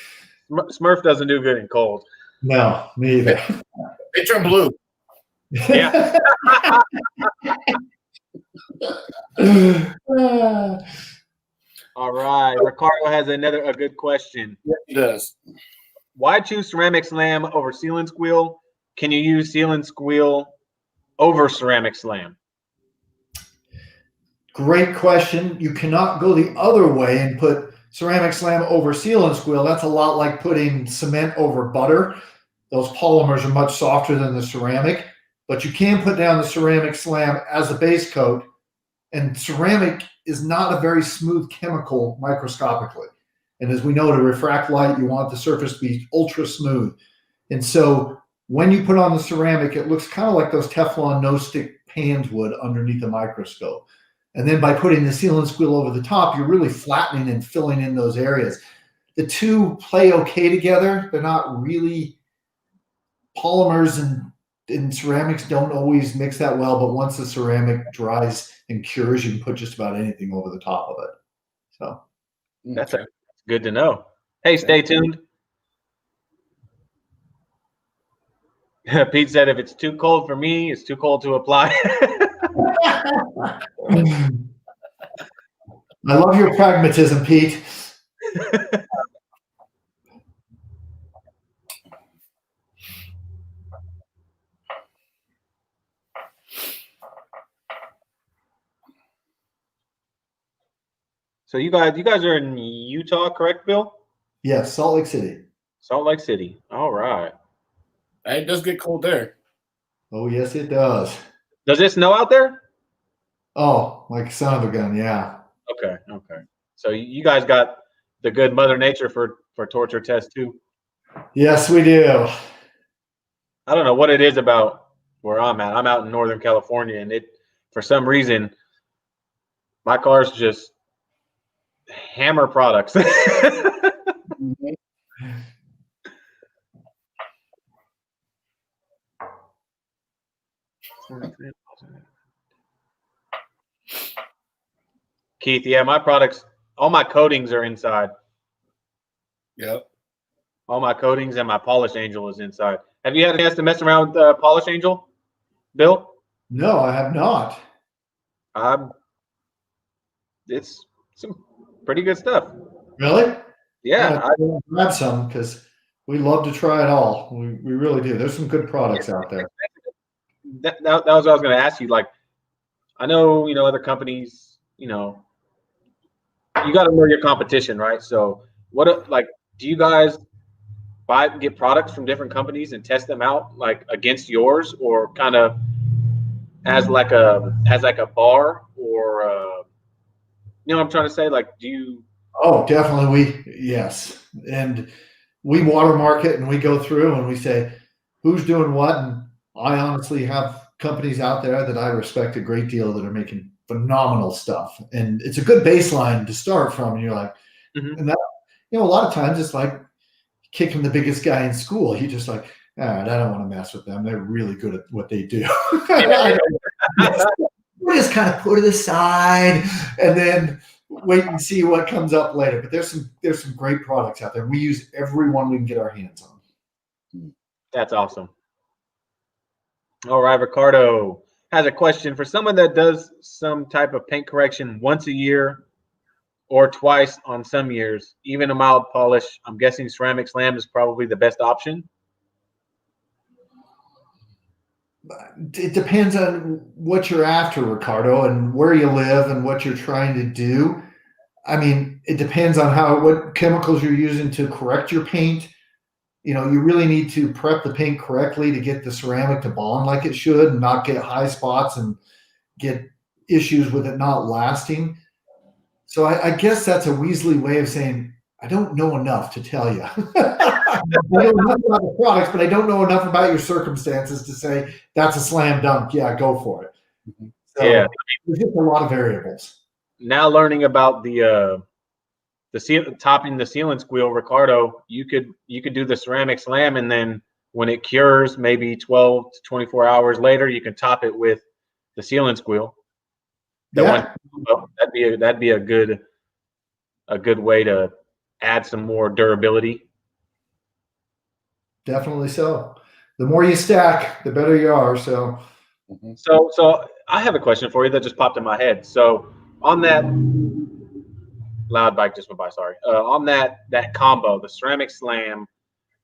Smurf doesn't do good in cold. No, me either. They turn blue. Yeah. All right. Ricardo has a good question. Yeah, he does. Why choose ceramic slam over seal and squeal? Can you use seal and squeal over ceramic slam? Great question. You cannot go the other way and put ceramic slam over seal and squeal. That's a lot like putting cement over butter. Those polymers are much softer than the ceramic, but you can put down the ceramic slam as a base coat. And ceramic is not a very smooth chemical microscopically. And as we know, to refract light, you want the surface to be ultra smooth. And so when you put on the ceramic, it looks kind of like those Teflon no-stick pans would underneath a microscope. And then by putting the seal and squeal over the top, you're really flattening and filling in those areas. The two play okay together. They're not really, polymers and ceramics don't always mix that well, but once the ceramic dries and cures, you can put just about anything over the top of it. So That's good to know. Hey, stay tuned. Pete said if it's too cold for me, it's too cold to apply. I love your pragmatism, Pete. So you guys are in Utah, correct, Bill? Yes, Salt Lake City. Salt Lake City. All right. It does get cold there. Oh, yes, it does. Does it snow out there? Oh, like son of a gun, yeah. Okay. So you guys got the good Mother Nature for torture test too. Yes, we do. I don't know what it is about where I'm at. I'm out in Northern California, and for some reason, my car's just hammer products. Keith, yeah, my products, all my coatings are inside. Yep. All my coatings and my Polish Angel is inside. Have you had a chance to mess around with Polish Angel, Bill? No, I have not. It's some pretty good stuff. Really? Yeah, I'll grab some because We love to try it all. We really do. There's some good products out there. That was what I was going to ask you. Like, I know, other companies, you got to know your competition, right? So do you guys get products from different companies and test them out like against yours, or kind of as like a bar, or what I'm trying to say? Like, do you? Oh, definitely. Yes. And we watermark it and we go through and we say, who's doing what? And I honestly have companies out there that I respect a great deal that are making phenomenal stuff. And it's a good baseline to start from. And you're like, and that, a lot of times it's like kicking the biggest guy in school. You're just like, I don't want to mess with them. They're really good at what they do. We just kind of put it aside and then wait and see what comes up later. But there's some great products out there. We use every one we can get our hands on. That's awesome. All right, Ricardo has a question for someone that does some type of paint correction once a year or twice on some years, even a mild polish. I'm guessing ceramic slam is probably the best option. It depends on what you're after, Ricardo, and where you live and what you're trying to do. I mean, it depends on what chemicals you're using to correct your paint. You really need to prep the paint correctly to get the ceramic to bond like it should and not get high spots and get issues with it not lasting. So I guess that's a Weasley way of saying, I don't know enough to tell you. I know enough about the products, but I don't know enough about your circumstances to say that's a slam dunk. Yeah, go for it. So yeah, there's just a lot of variables. Now learning about the topping the sealant squeal, Ricardo, you could do the ceramic slam, and then when it cures, maybe 12 to 24 hours later, you can top it with the sealant squeal. That'd be a good way to add some more durability. Definitely so. The more you stack, the better you are. So I have a question for you that just popped in my head. So on that loud bike just went by, sorry. On that combo, the ceramic slam,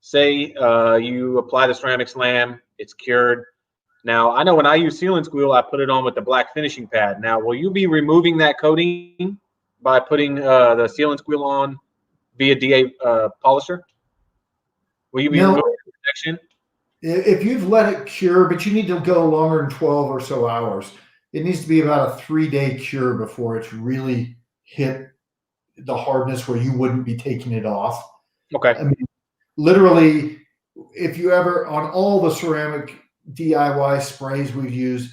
say you apply the ceramic slam, it's cured. Now, I know when I use sealant squeal, I put it on with the black finishing pad. Now, will you be removing that coating by putting the sealant squeal on via DA polisher? Will you be removing the protection? If you've let it cure, but you need to go longer than 12 or so hours, it needs to be about a 3-day cure before it's really hit the hardness where you wouldn't be taking it off. Okay. I mean, literally, if you ever, on all the ceramic DIY sprays we've used,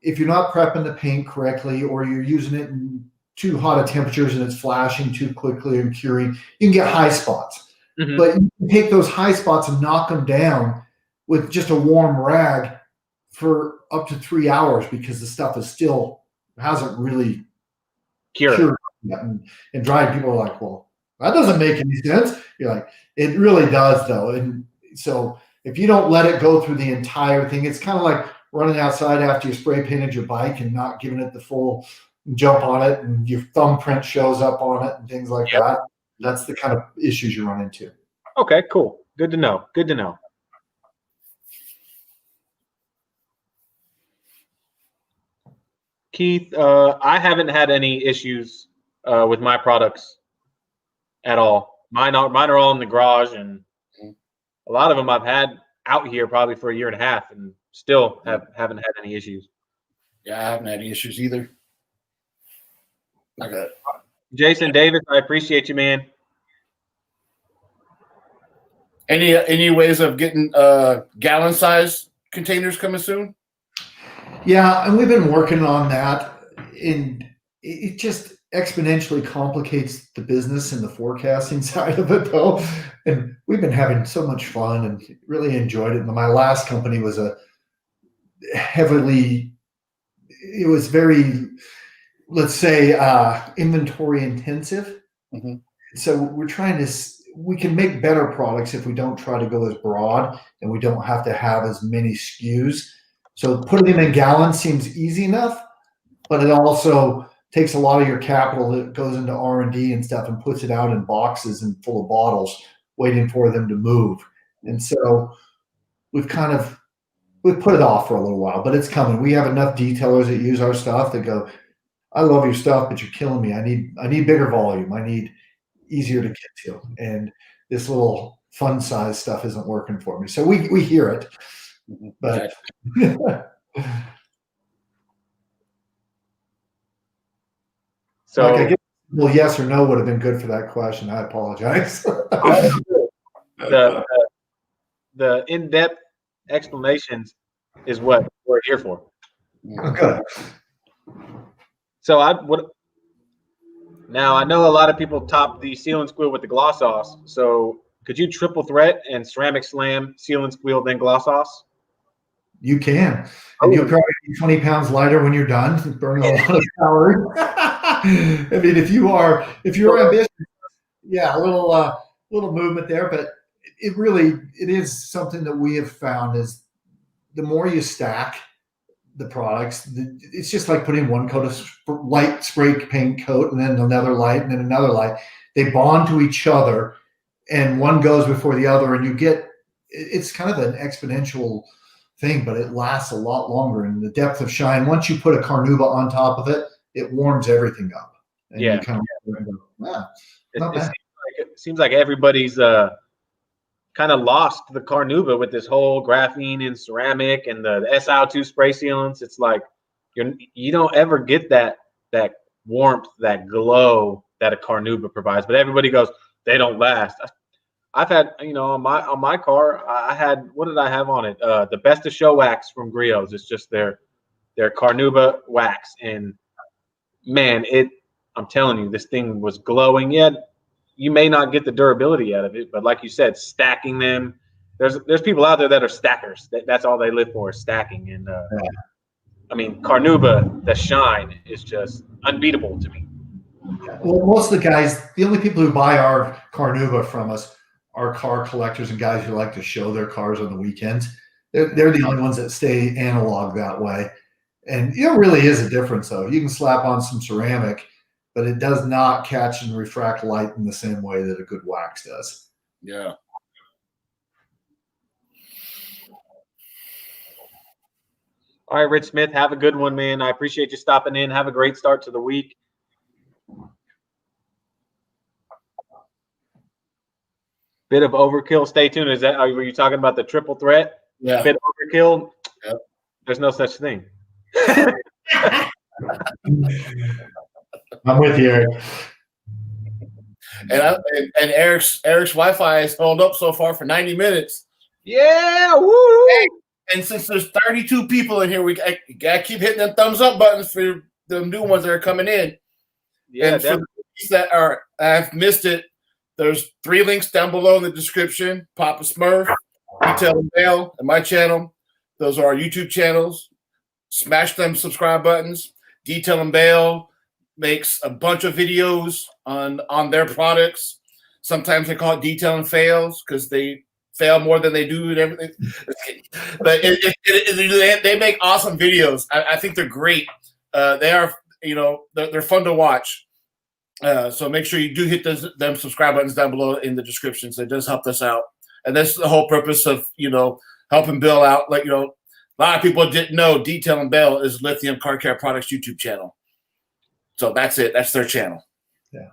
if you're not prepping the paint correctly or you're using it in too hot of temperatures and it's flashing too quickly and curing, you can get high spots. But you can take those high spots and knock them down with just a warm rag for up to 3 hours because the stuff hasn't really cured yet and dried. People are like, well, that doesn't make any sense. You're like, it really does though. And so if you don't let it go through the entire thing, it's kind of like running outside after you spray painted your bike and not giving it the full jump on it and your thumbprint shows up on it and things like that. That's the kind of issues you run into. Okay, cool. Good to know. Good to know. Keith, I haven't had any issues with my products at all. Mine are all in the garage, and a lot of them I've had out here probably for a year and a half, and still haven't had any issues. Yeah, I haven't had any issues either. Okay. Jason Davis, I appreciate you, man. Any ways of getting gallon size containers coming soon? Yeah, and we've been working on that, and it just exponentially complicates the business and the forecasting side of it, though. And we've been having so much fun and really enjoyed it. And my last company was it was very, let's say, inventory intensive. So we're trying to, we can make better products if we don't try to go as broad and we don't have to have as many SKUs. So putting them in gallons seems easy enough, but it also takes a lot of your capital that goes into R&D and stuff and puts it out in boxes and full of bottles waiting for them to move. And so we've put it off for a little while, but it's coming. We have enough detailers that use our stuff that go, I love your stuff, but you're killing me. I need bigger volume. I need easier to get to. And this little fun size stuff isn't working for me. So we hear it. But so like I guess, well, yes or no would have been good for that question. I apologize. the in-depth explanations is what we're here for. Okay. So now I know a lot of people top the seal and squeal with the gloss sauce. So could you triple threat and ceramic slam, seal and squeal, then gloss sauce? You can. And you'll probably be 20 pounds lighter when you're done, burning a lot of calories. I mean, if you're ambitious, yeah, a little movement there, but it is something that we have found is the more you stack the products, it's just like putting one coat of light spray paint coat and then another light and then another light. They bond to each other and one goes before the other, and it's kind of an exponential thing, but it lasts a lot longer. And the depth of shine, once you put a carnauba on top of it, it warms everything up. And you kind of go, wow, not bad. It seems like everybody's kind of lost the carnauba with this whole graphene and ceramic and the SiO2 spray sealants. It's like you don't ever get that warmth, that glow that a carnauba provides. But everybody goes, they don't last. I've had, on my car, I had, what did I have on it? The Best of Show wax from Griot's. It's just their carnauba wax, and man, I'm telling you, this thing was glowing. Yet you may not get the durability out of it, but like you said, stacking them. There's people out there that are stackers. That's all they live for, is stacking. And I mean, carnauba, the shine is just unbeatable to me. Well, most of the guys, the only people who buy our carnauba from us are car collectors and guys who like to show their cars on the weekends. They're the only ones that stay analog that way. And it really is a difference, though. You can slap on some ceramic, but it does not catch and refract light in the same way that a good wax does. Yeah. All right, Rich Smith, have a good one, man. I appreciate you stopping in. Have a great start to the week. Bit of overkill. Stay tuned. Were you talking about the triple threat? Yeah. Bit overkill. Yep. There's no such thing. I'm with you, Eric. And Eric's Wi-Fi has held up so far for 90 minutes. Yeah, woo! And since there's 32 people in here, we gotta keep hitting them thumbs up buttons for the new ones that are coming in. Yeah, and for the that have missed it, there's 3 links down below in the description. Papasmurf, Detail and Mail, and my channel. Those are our YouTube channels. Smash them subscribe buttons. Detail and Mail makes a bunch of videos on their products. Sometimes they call it Detail and Fails because they fail more than they do and everything. But they make awesome videos. I think they're great. They are, they're fun to watch. So make sure you do hit them subscribe buttons down below in the description. So it does help us out. And that's the whole purpose of, helping Bill out. Like, a lot of people didn't know Detail and Bell is Lithium Car Care Products YouTube channel. So that's it. That's their channel. Yeah.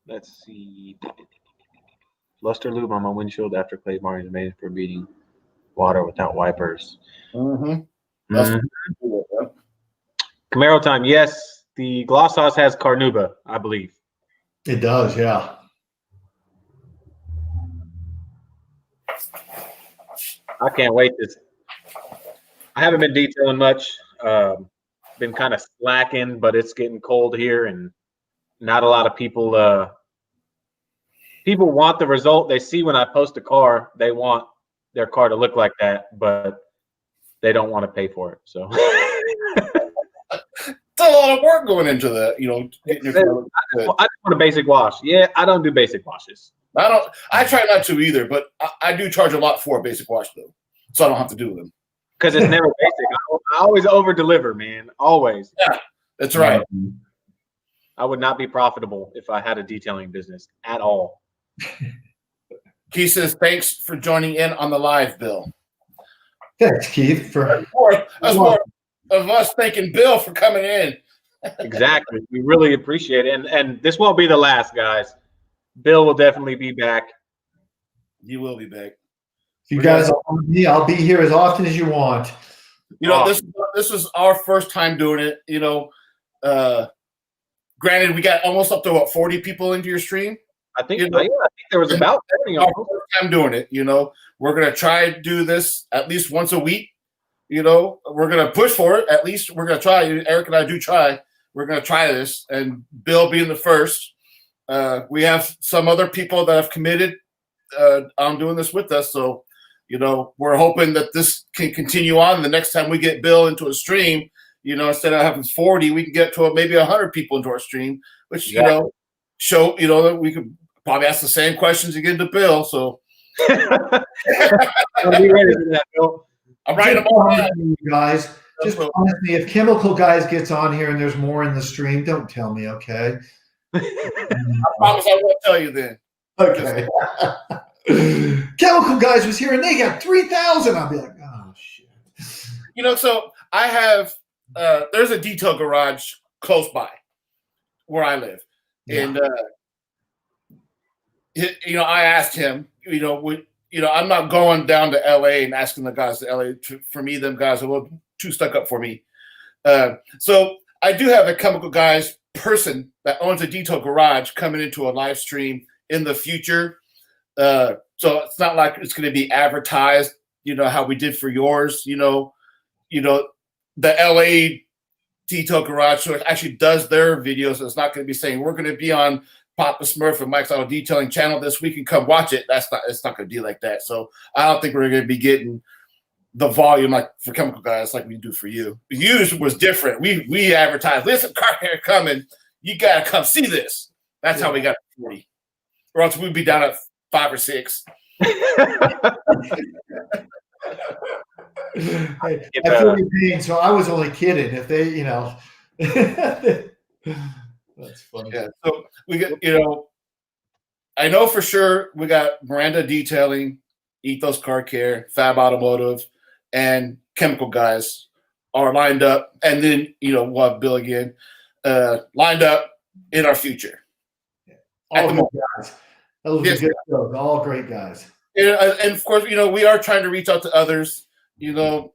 Let's see. Luster lube on my windshield after clay marking is made for beating water without wipers. Mm-hmm. Camaro time. Yes, the gloss sauce has carnauba, I believe. It does, yeah. I can't wait I haven't been detailing much. Been kind of slacking, but it's getting cold here, and not a lot of people want the result they see when I post a car. They want their car to look like that, but they don't want to pay for it. So it's a lot of work going into that, getting your car. I just want a basic wash. Yeah, I don't do basic washes. I try not to either, but I do charge a lot for a basic wash though, so I don't have to do them. Because it's never basic. I always over deliver, man. Always. Yeah, that's right. I would not be profitable if I had a detailing business at all. Keith says, thanks for joining in on the live, Bill. Thanks, Keith. That's more of us thanking Bill for coming in. Exactly. We really appreciate it. And this won't be the last, guys. Bill will definitely be back. You will be back. If you guys want me, I'll be here as often as you want. You know, this was our first time doing it. You know, granted, we got almost up to what, 40 people into your stream. I think there was about 30. Our first time doing it. You know, we're gonna try to do this at least once a week. You know, we're gonna push for it. At least we're gonna try. Eric and I do try. We're gonna try this, and Bill being the first. We have some other people that have committed on doing this with us. So, you know, we're hoping that this can continue on. The next time we get Bill into a stream, you know, instead of having 40, we can get to maybe 100 people into our stream, which, you know, show, you know, that we could probably ask the same questions again to Bill. So I'll be ready for that, Bill. I'm writing them all down. You guys, just promise me if Chemical Guys gets on here and there's more in the stream, don't tell me, okay? I promise I won't tell you then. Okay. Chemical Guys was here and they got 3,000. I'll be like, oh shit. You know, so I have there's a detail garage close by where I live, and you know, I asked him, you know, I'm not going down to LA and asking the guys to LA for me. Them guys are a little too stuck up for me. So I do have a Chemical Guys person that owns a detail garage coming into a live stream in the future. So it's not like it's going to be advertised, you know, how we did for yours, you know, the LA detail garage. So it actually does their videos. It's not going to be saying we're going to be on Papasmurf and Mike's Auto Detailing channel this week and come watch it. It's not going to be like that. So I don't think we're going to be getting the volume like for Chemical Guys like we do for you. Yours was different. We advertised, listen, car care coming. You got to come see this. That's how we got 40. Or else we'd be down at 5 or 6. Hey, I feel your pain, so I was only kidding. If they, you know, that's funny. Yeah. So we get, you know, I know for sure we got Miranda Detailing, Ethos Car Care, Fab Automotive, and Chemical Guys are lined up, and then you know we'll have Bill again lined up in our future. All good guys. Those are good shows. All great guys. And of course, you know, we are trying to reach out to others. You know,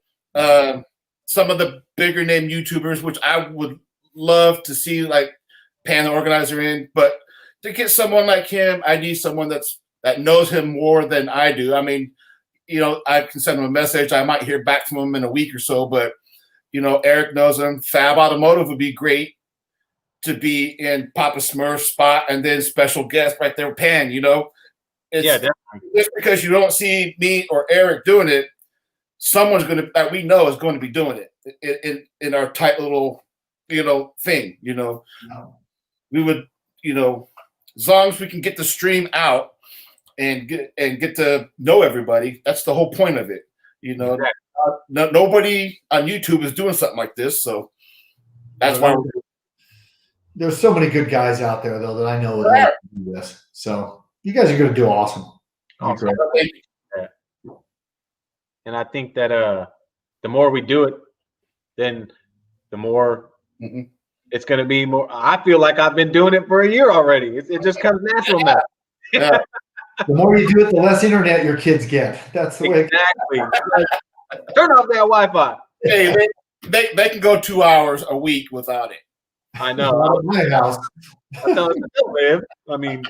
some of the bigger name YouTubers, which I would love to see, like pan the organizer in. But to get someone like him, I need someone that knows him more than I do. I mean, you know, I can send him a message. I might hear back from him in a week or so. But you know, Eric knows him. Fab Automotive would be great to be in Papasmurf's spot, and then special guest right there, Pan. You know, definitely. Just because you don't see me or Eric doing it, someone's going to that we know is going to be doing it in our tight little, you know, thing. You know, we would, you know, as long as we can get the stream out and get to know everybody, that's the whole point of it. You know, nobody on YouTube is doing something like this, so that's why. There's so many good guys out there, though, that I know would like to do this. So you guys are going to do awesome. And I think that the more we do it, then the more it's going to be more. I feel like I've been doing it for a year already. It just comes natural now. Yeah. The more you do it, the less internet your kids get. That's the way. Exactly. Turn off that Wi-Fi. Hey, they can go 2 hours a week without it. I know. Not at my house. That's how it's still live. I mean,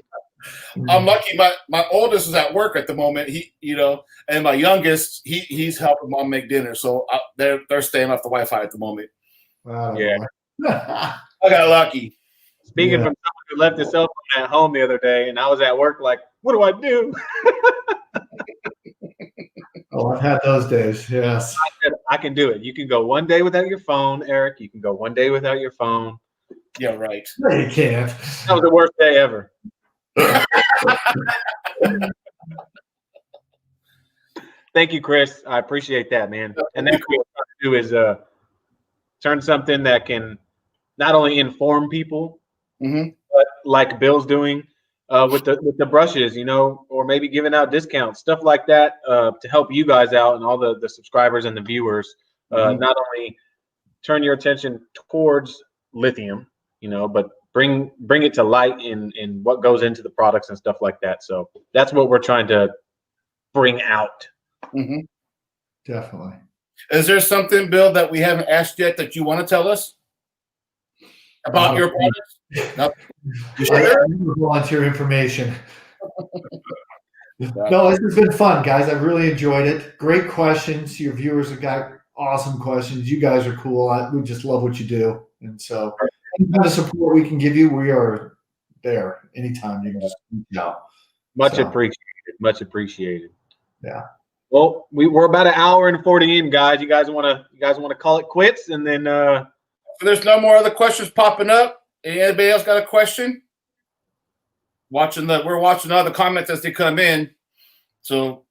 I'm lucky. My oldest is at work at the moment. He, you know, and my youngest, he's helping mom make dinner. So they're staying off the Wi-Fi at the moment. Wow. Yeah. I got lucky. Speaking from someone who left his cell phone at home the other day, and I was at work like, what do I do? Oh, I've had those days. Yes. I said, I can do it. You can go one day without your phone, Eric. You can go one day without your phone. Yeah, right. No, you can't. That was the worst day ever. Thank you, Chris. I appreciate that, man. And that's what we're trying to do is turn something that can not only inform people, but like Bill's doing, with the brushes, or maybe giving out discounts, stuff like that, to help you guys out and all the subscribers and the viewers. Not only turn your attention towards lithium, but bring it to light in what goes into the products and stuff like that. So that's what we're trying to bring out. Definitely. Is there something, Bill, that we haven't asked yet that you want to tell us about your products? No. You sure? Volunteer information. No, this has been fun, guys. I've really enjoyed it. Great questions. Your viewers have got awesome questions. You guys are cool. We just love what you do. And so any kind of support we can give you, we are there anytime. You can just reach out. Much appreciated. Much appreciated. Yeah. Well, we're about an hour and 40 in, guys. You guys want to call it quits, and then there's no more other questions popping up. Anybody else got a question? We're watching all the comments as they come in. So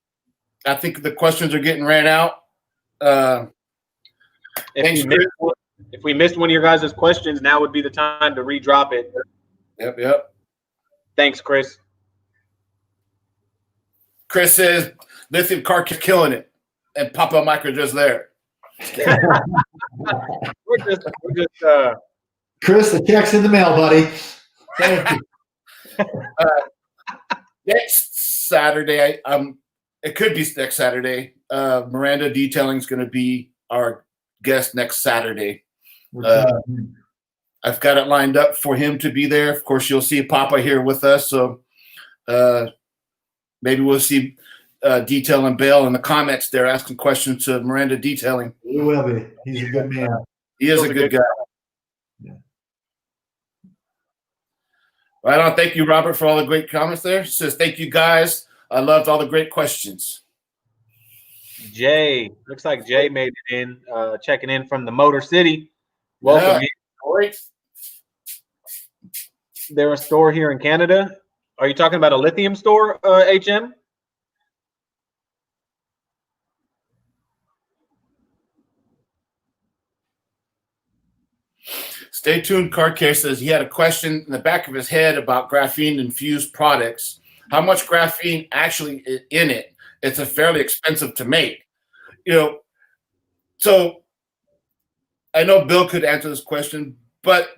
I think the questions are getting ran out. If we missed one of your guys' questions, now would be the time to redrop it. Yep. Thanks, Chris. Chris says lithium car killing it, and Papa Mike are just there. we're just Chris, the check's in the mail, buddy. Thank you. Next Saturday, it could be next Saturday. Miranda Detailing is going to be our guest next Saturday. I've got it lined up for him to be there. Of course, you'll see Papa here with us, so maybe we'll see Detail and Bale in the comments there asking questions to Miranda Detailing. He will be. He's a good man. He is a good guy. Yeah. Right on. Thank you, Robert, for all the great comments there. He says, thank you, guys. I loved all the great questions. Jay, looks like Jay made it in, checking in from the Motor City. Welcome. Great. They're a store here in Canada. Are you talking about a lithium store, HM? Stay tuned. Car Care says he had a question in the back of his head about graphene infused products. How much graphene actually is in it? It's fairly expensive to make. So I know Bill could answer this question, but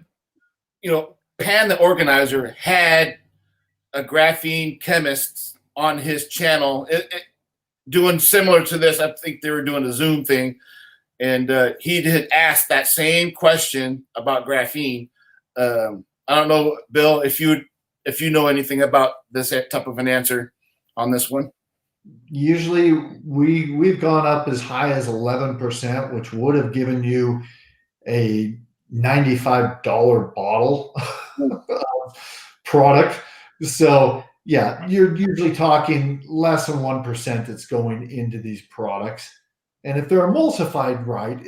Pan the organizer had a graphene chemist on his channel doing similar to this. I think they were doing a Zoom thing. And he had asked that same question about graphene. I don't know, Bill, if you know anything about this type of an answer on this one. Usually we've gone up as high as 11%, which would have given you a $95 bottle of product. So yeah, you're usually talking less than 1% that's going into these products. And if they're emulsified right,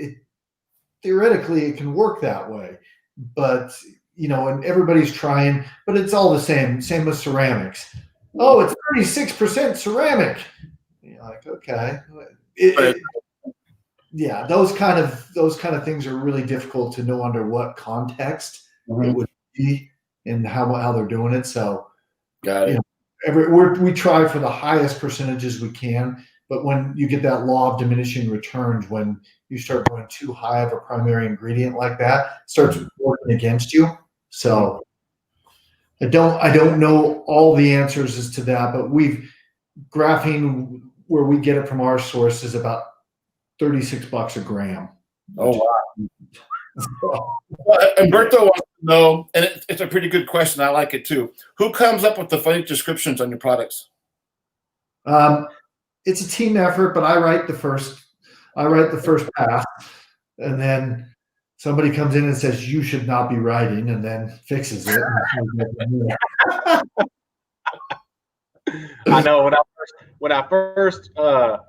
theoretically it can work that way. But and everybody's trying, but it's all the same. Same with ceramics. Oh, it's 36% ceramic. You're like, okay. Yeah, those kind of things are really difficult to know under what context it would be and how they're doing it. So, got it. We try for the highest percentages we can, but when you get that law of diminishing returns, when you start going too high of a primary ingredient like that, it starts working against you. So, I don't know all the answers as to that, but graphene where we get it from our source is about $36 a gram. Oh wow! Humberto wants to know, and it's a pretty good question. I like it too. Who comes up with the funny descriptions on your products? It's a team effort, but I write the first pass, and then somebody comes in and says you should not be writing, and then fixes it. I know when I first saw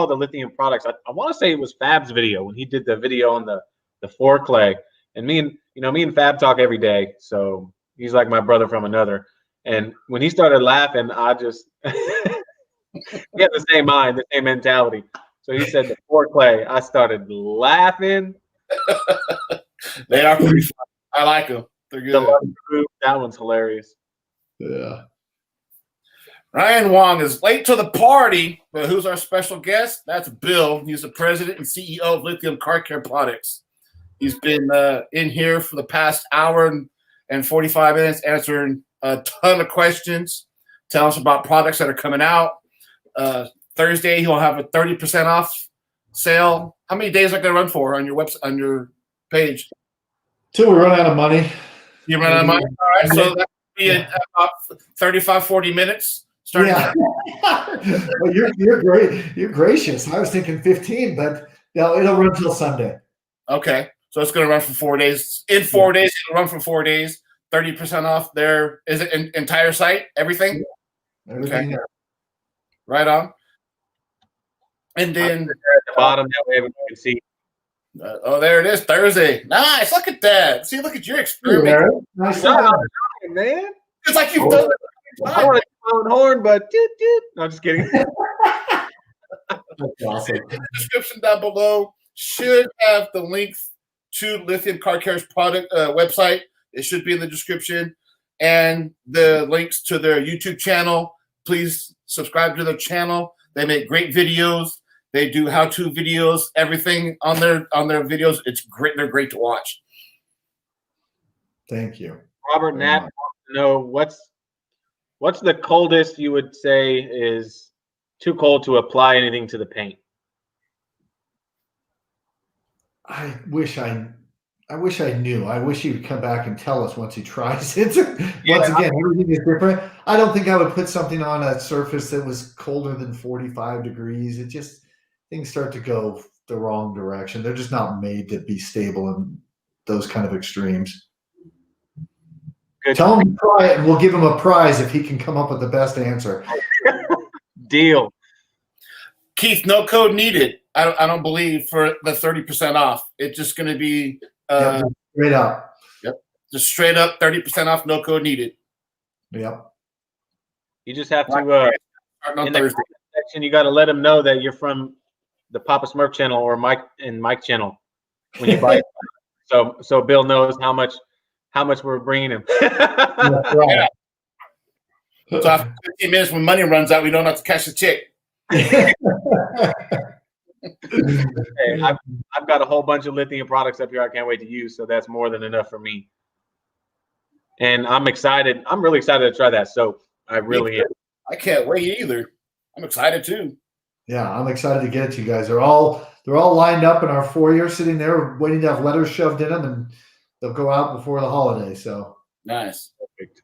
the lithium products, I want to say it was Fab's video when he did the video on the 4-clay, and me and Fab talk every day, so he's like my brother from another. And when he started laughing, I just we have the same mind, the same mentality. So he said the 4-clay, I started laughing. They are pretty fun. I like them. They're good. That one's hilarious. Yeah. Ryan Wong is late to the party, but who's our special guest? That's Bill. He's the president and CEO of Lithium Car Care Products. He's been in here for the past hour and 45 minutes answering a ton of questions, telling us about products that are coming out. Thursday, he'll have a 30% off sale. How many days are going to run for on your website, on your page? Till we run out of money. You run out of money? All right, so that would be about 35, 40 minutes. Yeah. Well, you're great. You're gracious. I was thinking 15, but no, it'll run till Sunday. Okay. So it's going to run for 4 days. In 4 days, it'll run for 4 days. 30% off there. Is it entire site? Everything? Yeah. Everything. Okay. Right on. And then at the bottom, that way everyone can see. Oh, there it is. Thursday. Nice. Look at that. See, look at your experiment. Nice. Man. It's like you've done it. I don't want to my own horn, but no, I'm just kidding. That's awesome. In the description down below should have the link to Lithium Car Care's product website. It should be in the description, and the links to their YouTube channel. Please subscribe to their channel. They make great videos. They do how-to videos. Everything on their videos. It's great. They're great to watch. Thank you. Robert Knapp wants to know what's the coldest you would say is too cold to apply anything to the paint? I wish I knew. I wish he would come back and tell us once he tries it. Once again, everything is different. I don't think I would put something on a surface that was colder than 45 degrees. It just, things start to go the wrong direction. They're just not made to be stable in those kind of extremes. Good. Tell him to try it, and we'll give him a prize if he can come up with the best answer. Deal. Keith, no code needed. I don't believe for the 30% off. It's just going to be straight up. Yep, just straight up 30% off. No code needed. Yep. You just have to in the comment section. You got to let them know that you're from the Papasmurf channel or Mike channel when you buy it. So Bill knows how much we're bringing him. That's right. Yeah. So after 15 minutes, when money runs out, we don't have to cash the check. Hey, I've got a whole bunch of lithium products up here I can't wait to use, so that's more than enough for me. And I'm excited. I'm really excited to try that soap. I really am. I can't wait either. I'm excited too. Yeah, I'm excited to get it to you guys. They're all lined up in our foyer, sitting there waiting to have letters shoved in them, and they'll go out before the holiday. So nice. Perfect.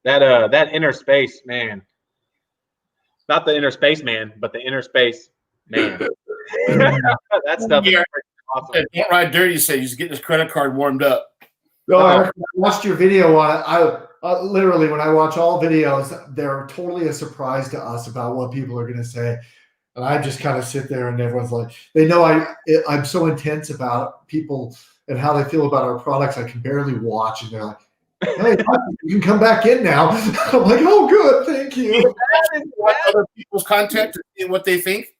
That inner space, man. Not the inner space man, but the inner space man. That stuff is awesome. Don't ride dirty, you say. You just get this credit card warmed up. I watched your video on it. I literally, when I watch all videos, they're totally a surprise to us about what people are going to say. And I just kind of sit there and everyone's like, they know I'm so intense about people and how they feel about our products. I can barely watch. And they're like, hey, you can come back in now. I'm like, oh, good. Thank you. Watch other people's content to see what they think.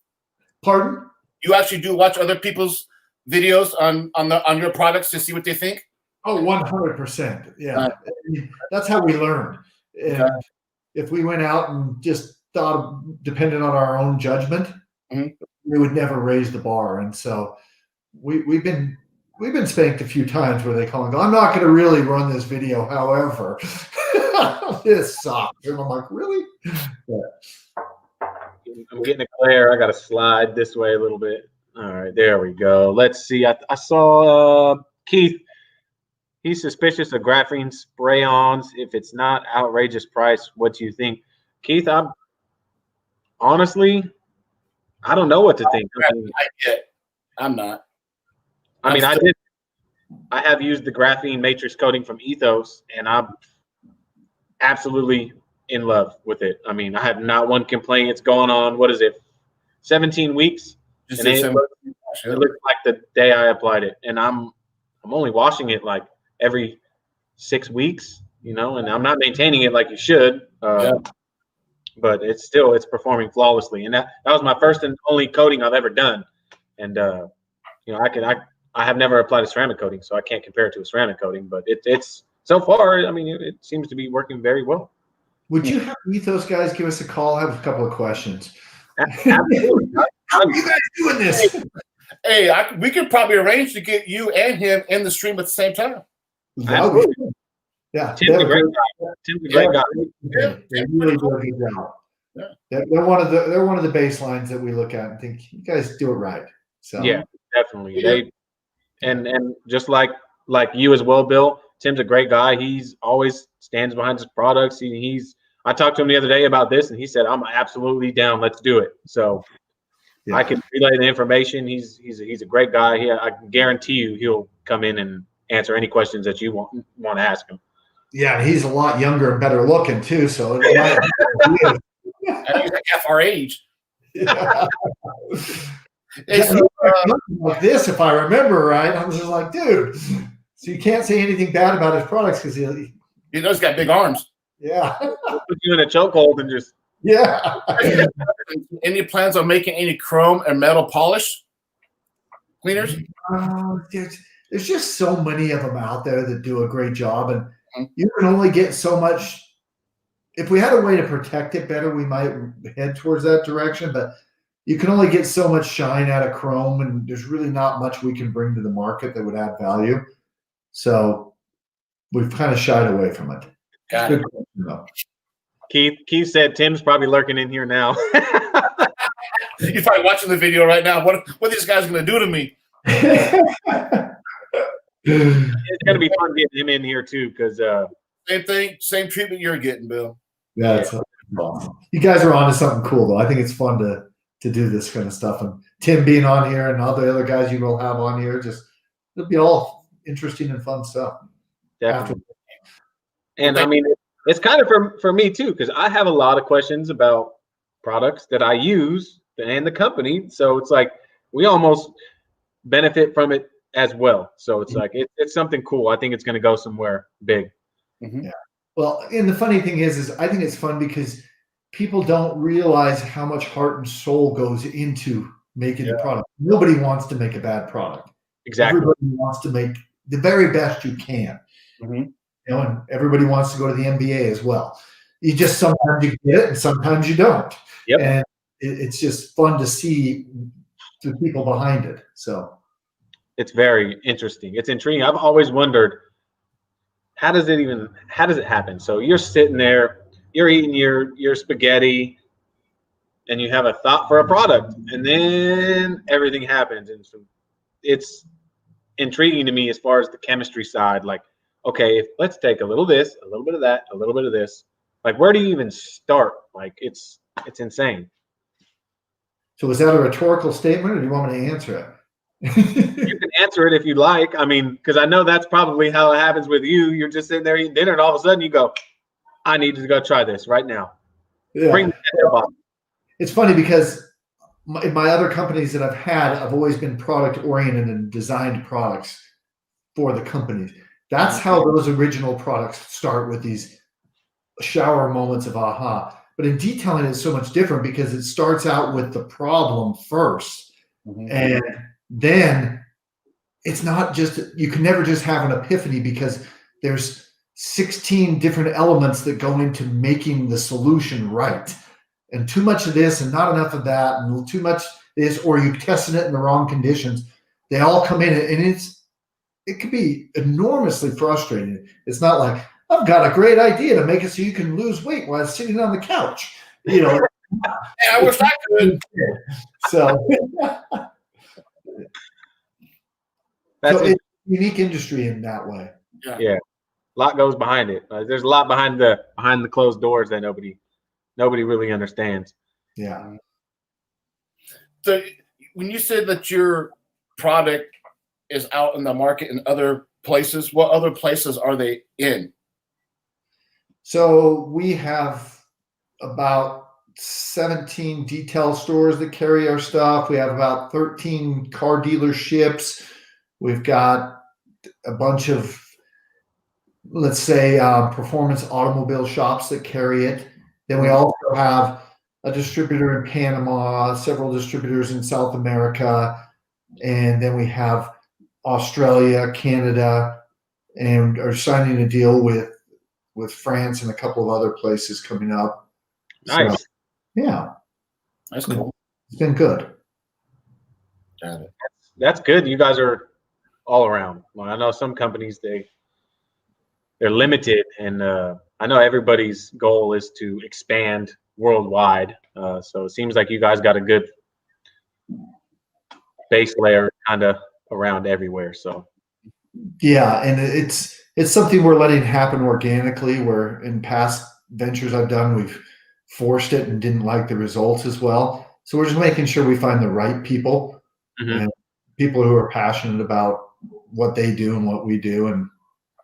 Pardon? You actually do watch other people's videos on your products to see what they think? Oh, 100%. Yeah. That's how we learn. And if we went out and just depended on our own judgment, we would never raise the bar. And so we've been spanked a few times where they call and go, I'm not going to really run this video. However, this sucks. And I'm like, really? Yeah. I'm getting a glare. I got to slide this way a little bit. All right, there we go. Let's see. I saw Keith. He's suspicious of graphene spray-ons. If it's not outrageous price, what do you think? Keith, honestly, I don't know what to think. I'm not. I have used the graphene matrix coating from Ethos, and I'm absolutely in love with it. I mean, I have not one complaint. It's going on, what is it, 17 weeks? And it looks like the day I applied it. And I'm only washing it like every 6 weeks, and I'm not maintaining it like you should. But it's performing flawlessly. And that was my first and only coating I've ever done. And I have never applied a ceramic coating, so I can't compare it to a ceramic coating. But it's so far, it seems to be working very well. Would you have Ethos guys give us a call? I have a couple of questions. Absolutely. How are you guys doing this? Hey, we could probably arrange to get you and him in the stream at the same time. Absolutely. Yeah, Tim's a great guy. Tim's a great guy. They really do a good job. Yeah. They're one of the baselines that we look at and think you guys do it right. So yeah, definitely. They and just like you as well, Bill. Tim's a great guy. He's always stands behind his products. I talked to him the other day about this, and he said, "I'm absolutely down. Let's do it." So I can relay the information. He's a great guy. I can guarantee you he'll come in and answer any questions that you want to ask him. Yeah, he's a lot younger and better looking too. So it might He's like half our age. Yeah. Like this, if I remember right, I was just like, dude. So you can't say anything bad about his products because he does got big arms. Yeah, put you in a chokehold and just Any plans on making any chrome and metal polish cleaners? There's just so many of them out there that do a great job, and you can only get so much. If we had a way to protect it better, we might head towards that direction, but you can only get so much shine out of chrome, and there's really not much we can bring to the market that would add value. So we've kind of shied away from it. Got it. Keith said Tim's probably lurking in here now. He's probably watching the video right now. What are these guys going to do to me? It's going to be fun getting him in here too, because same thing, same treatment you're getting, Bill. Yeah, it's awesome. You guys are onto something cool, though. I think it's fun to do this kind of stuff, and Tim being on here and all the other guys you will have on here, it'll be all interesting and fun stuff. Definitely. And I mean, it's kind of for me too, because I have a lot of questions about products that I use and the company. So it's like we almost benefit from it as well. So it's like it's something cool. I think it's going to go somewhere big. Mm-hmm. Yeah. Well, and the funny thing is I think it's fun because people don't realize how much heart and soul goes into making the product. Nobody wants to make a bad product. Exactly. Everybody wants to make the very best you can. Mm-hmm. And everybody wants to go to the NBA as well. You just sometimes you get it and sometimes you don't. Yep. And it's just fun to see the people behind it. So it's very interesting. It's intriguing. I've always wondered, how does it happen? So you're sitting there, you're eating your spaghetti, and you have a thought for a product, and then everything happens. And so it's intriguing to me as far as the chemistry side. Like, okay, let's take a little of this, a little bit of that, a little bit of this. Like, where do you even start? Like, it's insane. So is that a rhetorical statement, or do you want me to answer it? You can answer it if you like. I mean, because I know that's probably how it happens with you. You're just sitting there eating dinner, and all of a sudden you go, I need to go try this right now. Yeah. Bring the bottle. It's funny because in my other companies that I've had, I've always been product oriented and designed products for the companies. That's how those original products start, with these shower moments of aha. But in detailing, it's so much different because it starts out with the problem first. Mm-hmm. And then it's not just, you can never just have an epiphany because there's 16 different elements that go into making the solution right. And too much of this and not enough of that, and too much this, or you're testing it in the wrong conditions. They all come in, and it can be enormously frustrating. It's not like, I've got a great idea to make it so you can lose weight while sitting on the couch. You know, I wish I could. So it's a unique industry in that way. Yeah. A lot goes behind it. There's a lot behind the closed doors that nobody really understands. Yeah. So when you said that your product is out in the market in other places, what other places are they in? So we have about 17 detail stores that carry our stuff. We have about 13 car dealerships. We've got a bunch of, let's say, performance automobile shops that carry it. Then we also have a distributor in Panama, several distributors in South America, and then we have Australia, Canada, and are signing a deal with with France and a couple of other places coming up. Nice. So, yeah, That's cool. it's been good. Got it. That's good. You guys are all around. Well, I know some companies they're limited, and I know everybody's goal is to expand worldwide. So it seems like you guys got a good base layer kind of around everywhere. So Yeah, and it's something we're letting happen organically. Where in past ventures I've done, we've forced it and didn't like the results as well. So we're just making sure we find the right people and people who are passionate about what they do and what we do, and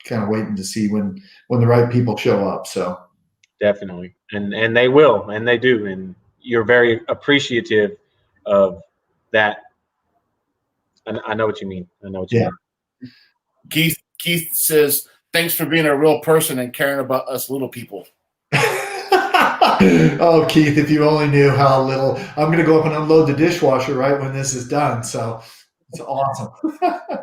kind of waiting to see when the right people show up. So definitely, and they will, and they do, and you're very appreciative of that. I know what you mean. I know what you mean. Keith says, "Thanks for being a real person and caring about us little people." Oh, Keith, if you only knew how little. I'm going to go up and unload the dishwasher right when this is done. So it's awesome.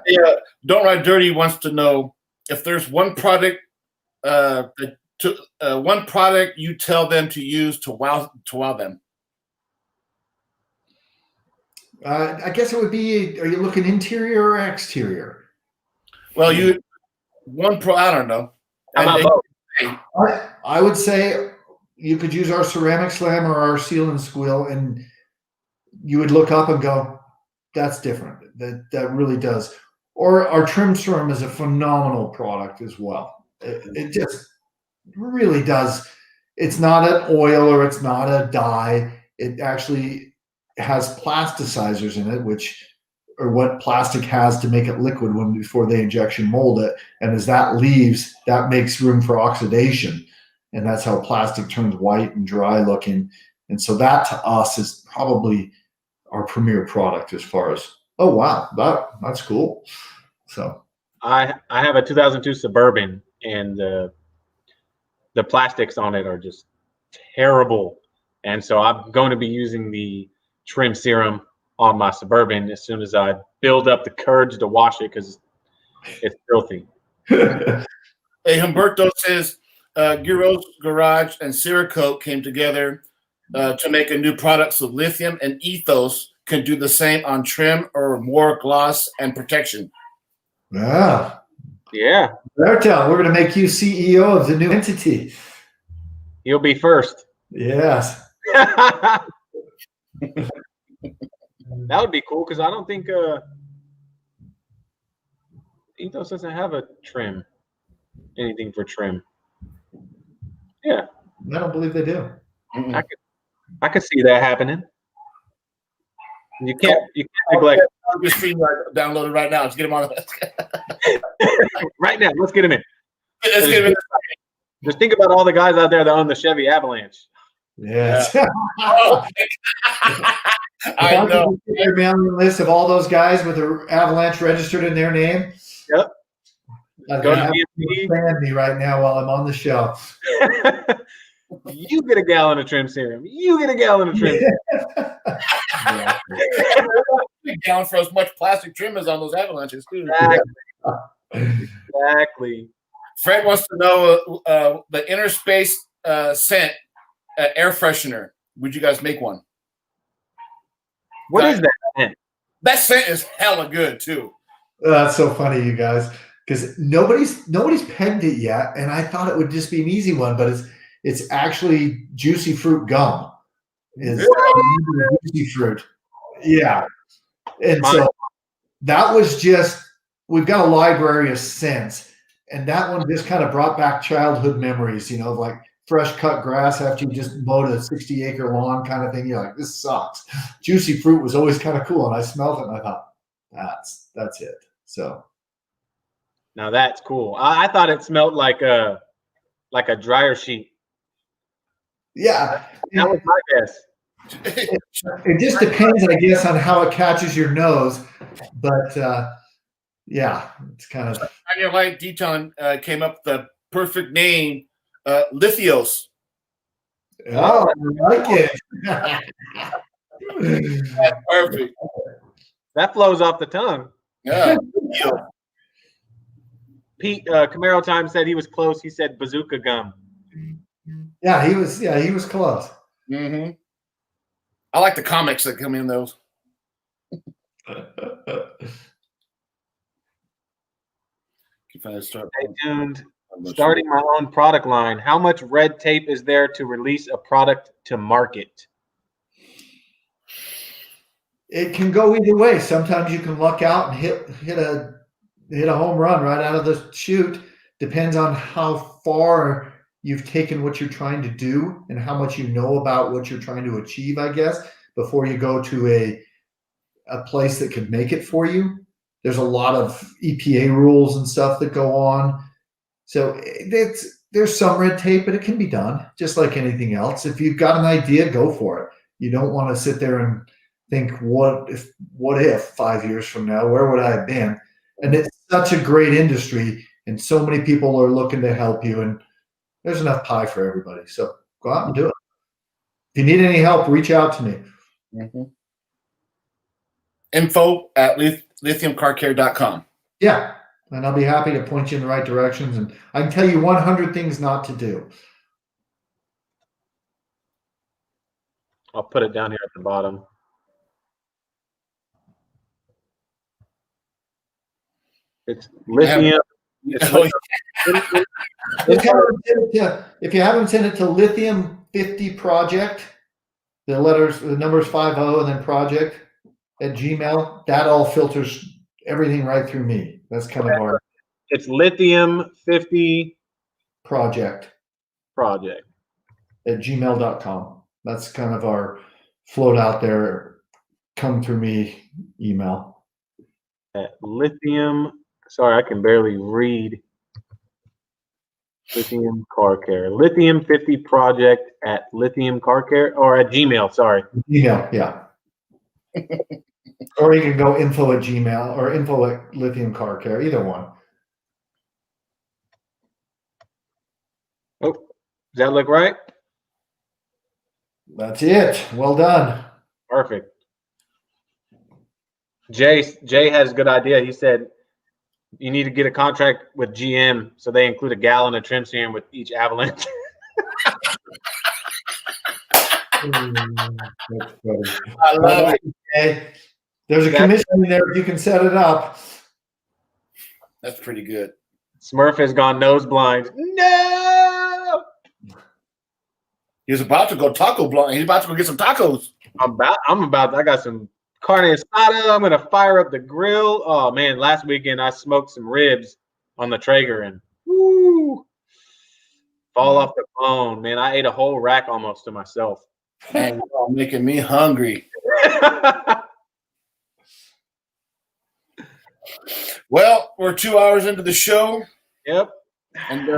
Yeah, Don't Ride Dirty wants to know if there's one product one product you tell them to use to wow them. I guess it would be, are you looking interior or exterior? Well, I don't know. How about both? I would say you could use our ceramic slam or our seal and squeal, and you would look up and go, that's different. That really does. Or our trim serum is a phenomenal product as well. It just really does. It's not an oil or it's not a dye. It actually has plasticizers in it, which are what plastic has to make it liquid before they injection mold it. And as that leaves, that makes room for oxidation. And that's how plastic turns white and dry looking. And so that to us is probably our premier product as far as, oh, wow, that's cool. So I have a 2002 Suburban, and the plastics on it are just terrible. And so I'm going to be using the trim serum on my Suburban as soon as I build up the courage to wash it, because it's filthy. Hey, Humberto says Giro's Garage and Cerakote came together to make a new product, so Lithium and Ethos can do the same on trim or more gloss and protection. yeah. Yeah. We're going to make you CEO of the new entity. You'll be first. Yes. That would be cool, because I don't think Ethos doesn't have a trim, anything for trim. Yeah, I don't believe they do. I could see that happening. You can't neglect. Just stream downloaded right now. Let's get him on. Right now, let's get him in. Let's get him in. Just think about all the guys out there that own the Chevy Avalanche. Yes. Oh, I know. Your mailing list of all those guys with the Avalanche registered in their name. Yep. I'm Go going to to have DMV. to fan me right now while I'm on the show. You get a gallon of trim serum. You get a gallon of trim serum. Yeah. Down for as much plastic trim as on those Avalanches too. Exactly. Fred wants to know the Inner Space scent air freshener. Would you guys make one? What is that? That scent is hella good too. That's so funny, you guys, because nobody's pegged it yet, and I thought it would just be an easy one, but it's actually juicy fruit gum. Is juicy fruit. Yeah. And so that was just, we've got a library of scents, and that one just kind of brought back childhood memories, like fresh cut grass after you just mowed a 60-acre lawn kind of thing. You're like, this sucks. Juicy fruit was always kind of cool, and I smelled it and I thought, that's it. So now that's cool. I thought it smelled like a dryer sheet. yeah, That was my guess. it just depends, I guess, on how it catches your nose, but yeah, it's kind of. Your light detailing came up with the perfect name, Lithios. Oh, I like it. That's perfect. That flows off the tongue. Yeah. Pete Camaro Time said he was close. He said bazooka gum. Yeah, he was. Yeah, he was close. Mm-hmm. I like the comics that come in those. Stay tuned. Starting my own product line. How much red tape is there to release a product to market? It can go either way. Sometimes you can luck out and hit a home run right out of the chute. Depends on how far you've taken what you're trying to do and how much you know about what you're trying to achieve, I guess, before you go to a place that could make it for you. There's a lot of EPA rules and stuff that go on. So there's some red tape, but it can be done just like anything else. If you've got an idea, go for it. You don't want to sit there and think, what if 5 years from now, where would I have been? And it's such a great industry, and so many people are looking to help you, and there's enough pie for everybody. So go out and do it. If you need any help, reach out to me. Mm-hmm. Info at lithiumcarcare.com. Yeah, and I'll be happy to point you in the right directions, and I can tell you 100 things not to do. I'll put it down here at the bottom. It's lithium. If you haven't sent it to Lithium 50 Project, the numbers 50 and then project at Gmail, that all filters everything right through me. That's kind of our. It's Lithium 50 Project at gmail.com. That's kind of our float out there. Come through me email. At Lithium. Sorry, I can barely read. Lithium Car Care. Lithium 50 Project at Lithium Car Care or at Gmail. Sorry. Email, yeah. Or you can go info at Gmail or info at Lithium Car Care, either one. Oh, does that look right? That's it. Well done. Perfect. Jay has a good idea. He said you need to get a contract with GM so they include a gallon of trim serum with each avalanche. I love it. Okay. There's a commission in there if you can set it up. That's pretty good. Smurf has gone nose blind. No! He was about to go taco blind. He's about to go get some tacos. I got some carne asada. I'm gonna fire up the grill. Oh man, last weekend I smoked some ribs on the Traeger and woo, fall off the bone, man. I ate a whole rack almost to myself. Man, you're all making me hungry. Well, we're 2 hours into the show. Yep. And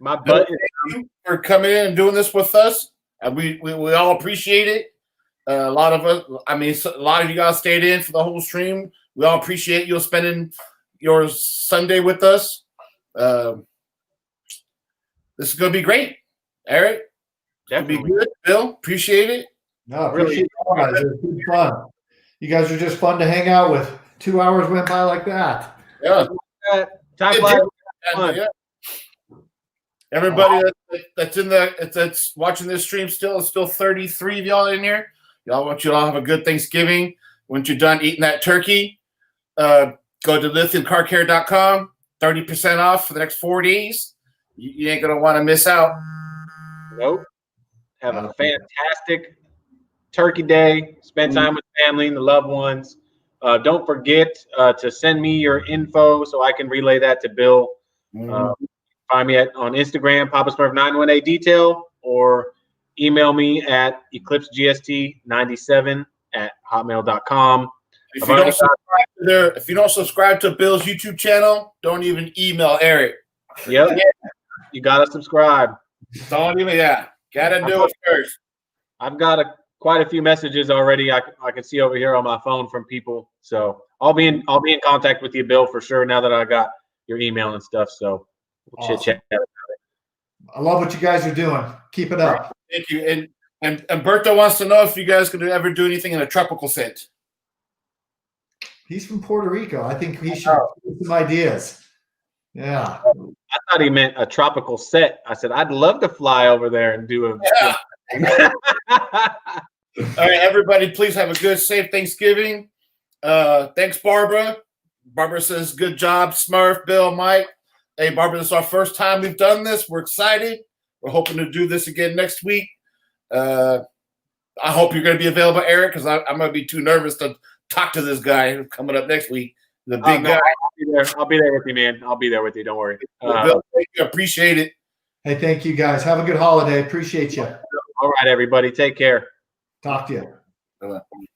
my butt is thank you for coming in and doing this with us. And we all appreciate it. A lot of us, a lot of you guys stayed in for the whole stream. We all appreciate you spending your Sunday with us. This is going to be great. Eric, definitely be good. Bill, appreciate it. No, appreciate it, guys. It was good fun. You guys are just fun to hang out with. 2 hours went by like that. Yeah. Time flies. Yeah. Everybody that's watching this stream it's still 33 of y'all in here. Y'all want you all have a good Thanksgiving. Once you're done eating that turkey, go to lithiumcarcare.com. 30% off for the next 4 days. You ain't gonna want to miss out. Nope. Have a fantastic turkey day. Spend time with family and the loved ones. Don't forget to send me your info so I can relay that to Bill. Find me on Instagram, Papasmurf918 Detail, or email me at eclipsegst97@hotmail.com. If you don't subscribe to Bill's YouTube channel, don't even email Eric. Yep. Yeah. You gotta subscribe. Don't even, gotta do it first. I've got quite a few messages already. I can see over here on my phone from people. So I'll be in contact with you, Bill, for sure. Now that I got your email and stuff, so we'll chit chat. I love what you guys are doing. Keep it up. Right. Thank you. And Berto wants to know if you guys could ever do anything in a tropical scent. He's from Puerto Rico. I think he should give some ideas. Yeah. I thought he meant a tropical set. I said, I'd love to fly over there and do a. Yeah. All right, everybody, please have a good, safe Thanksgiving. Thanks, Barbara. Barbara says, good job, Smurf, Bill, Mike. Hey, Barbara, this is our first time we've done this. We're excited. We're hoping to do this again next week. I hope you're going to be available, Eric, because I'm going to be too nervous to talk to this guy coming up next week. The big guy. I'll be there with you, man. I'll be there with you. Don't worry. Bill, thank you. Appreciate it. Hey, thank you, guys. Have a good holiday. Appreciate you. All right, everybody. Take care. Talk to you. Bye-bye.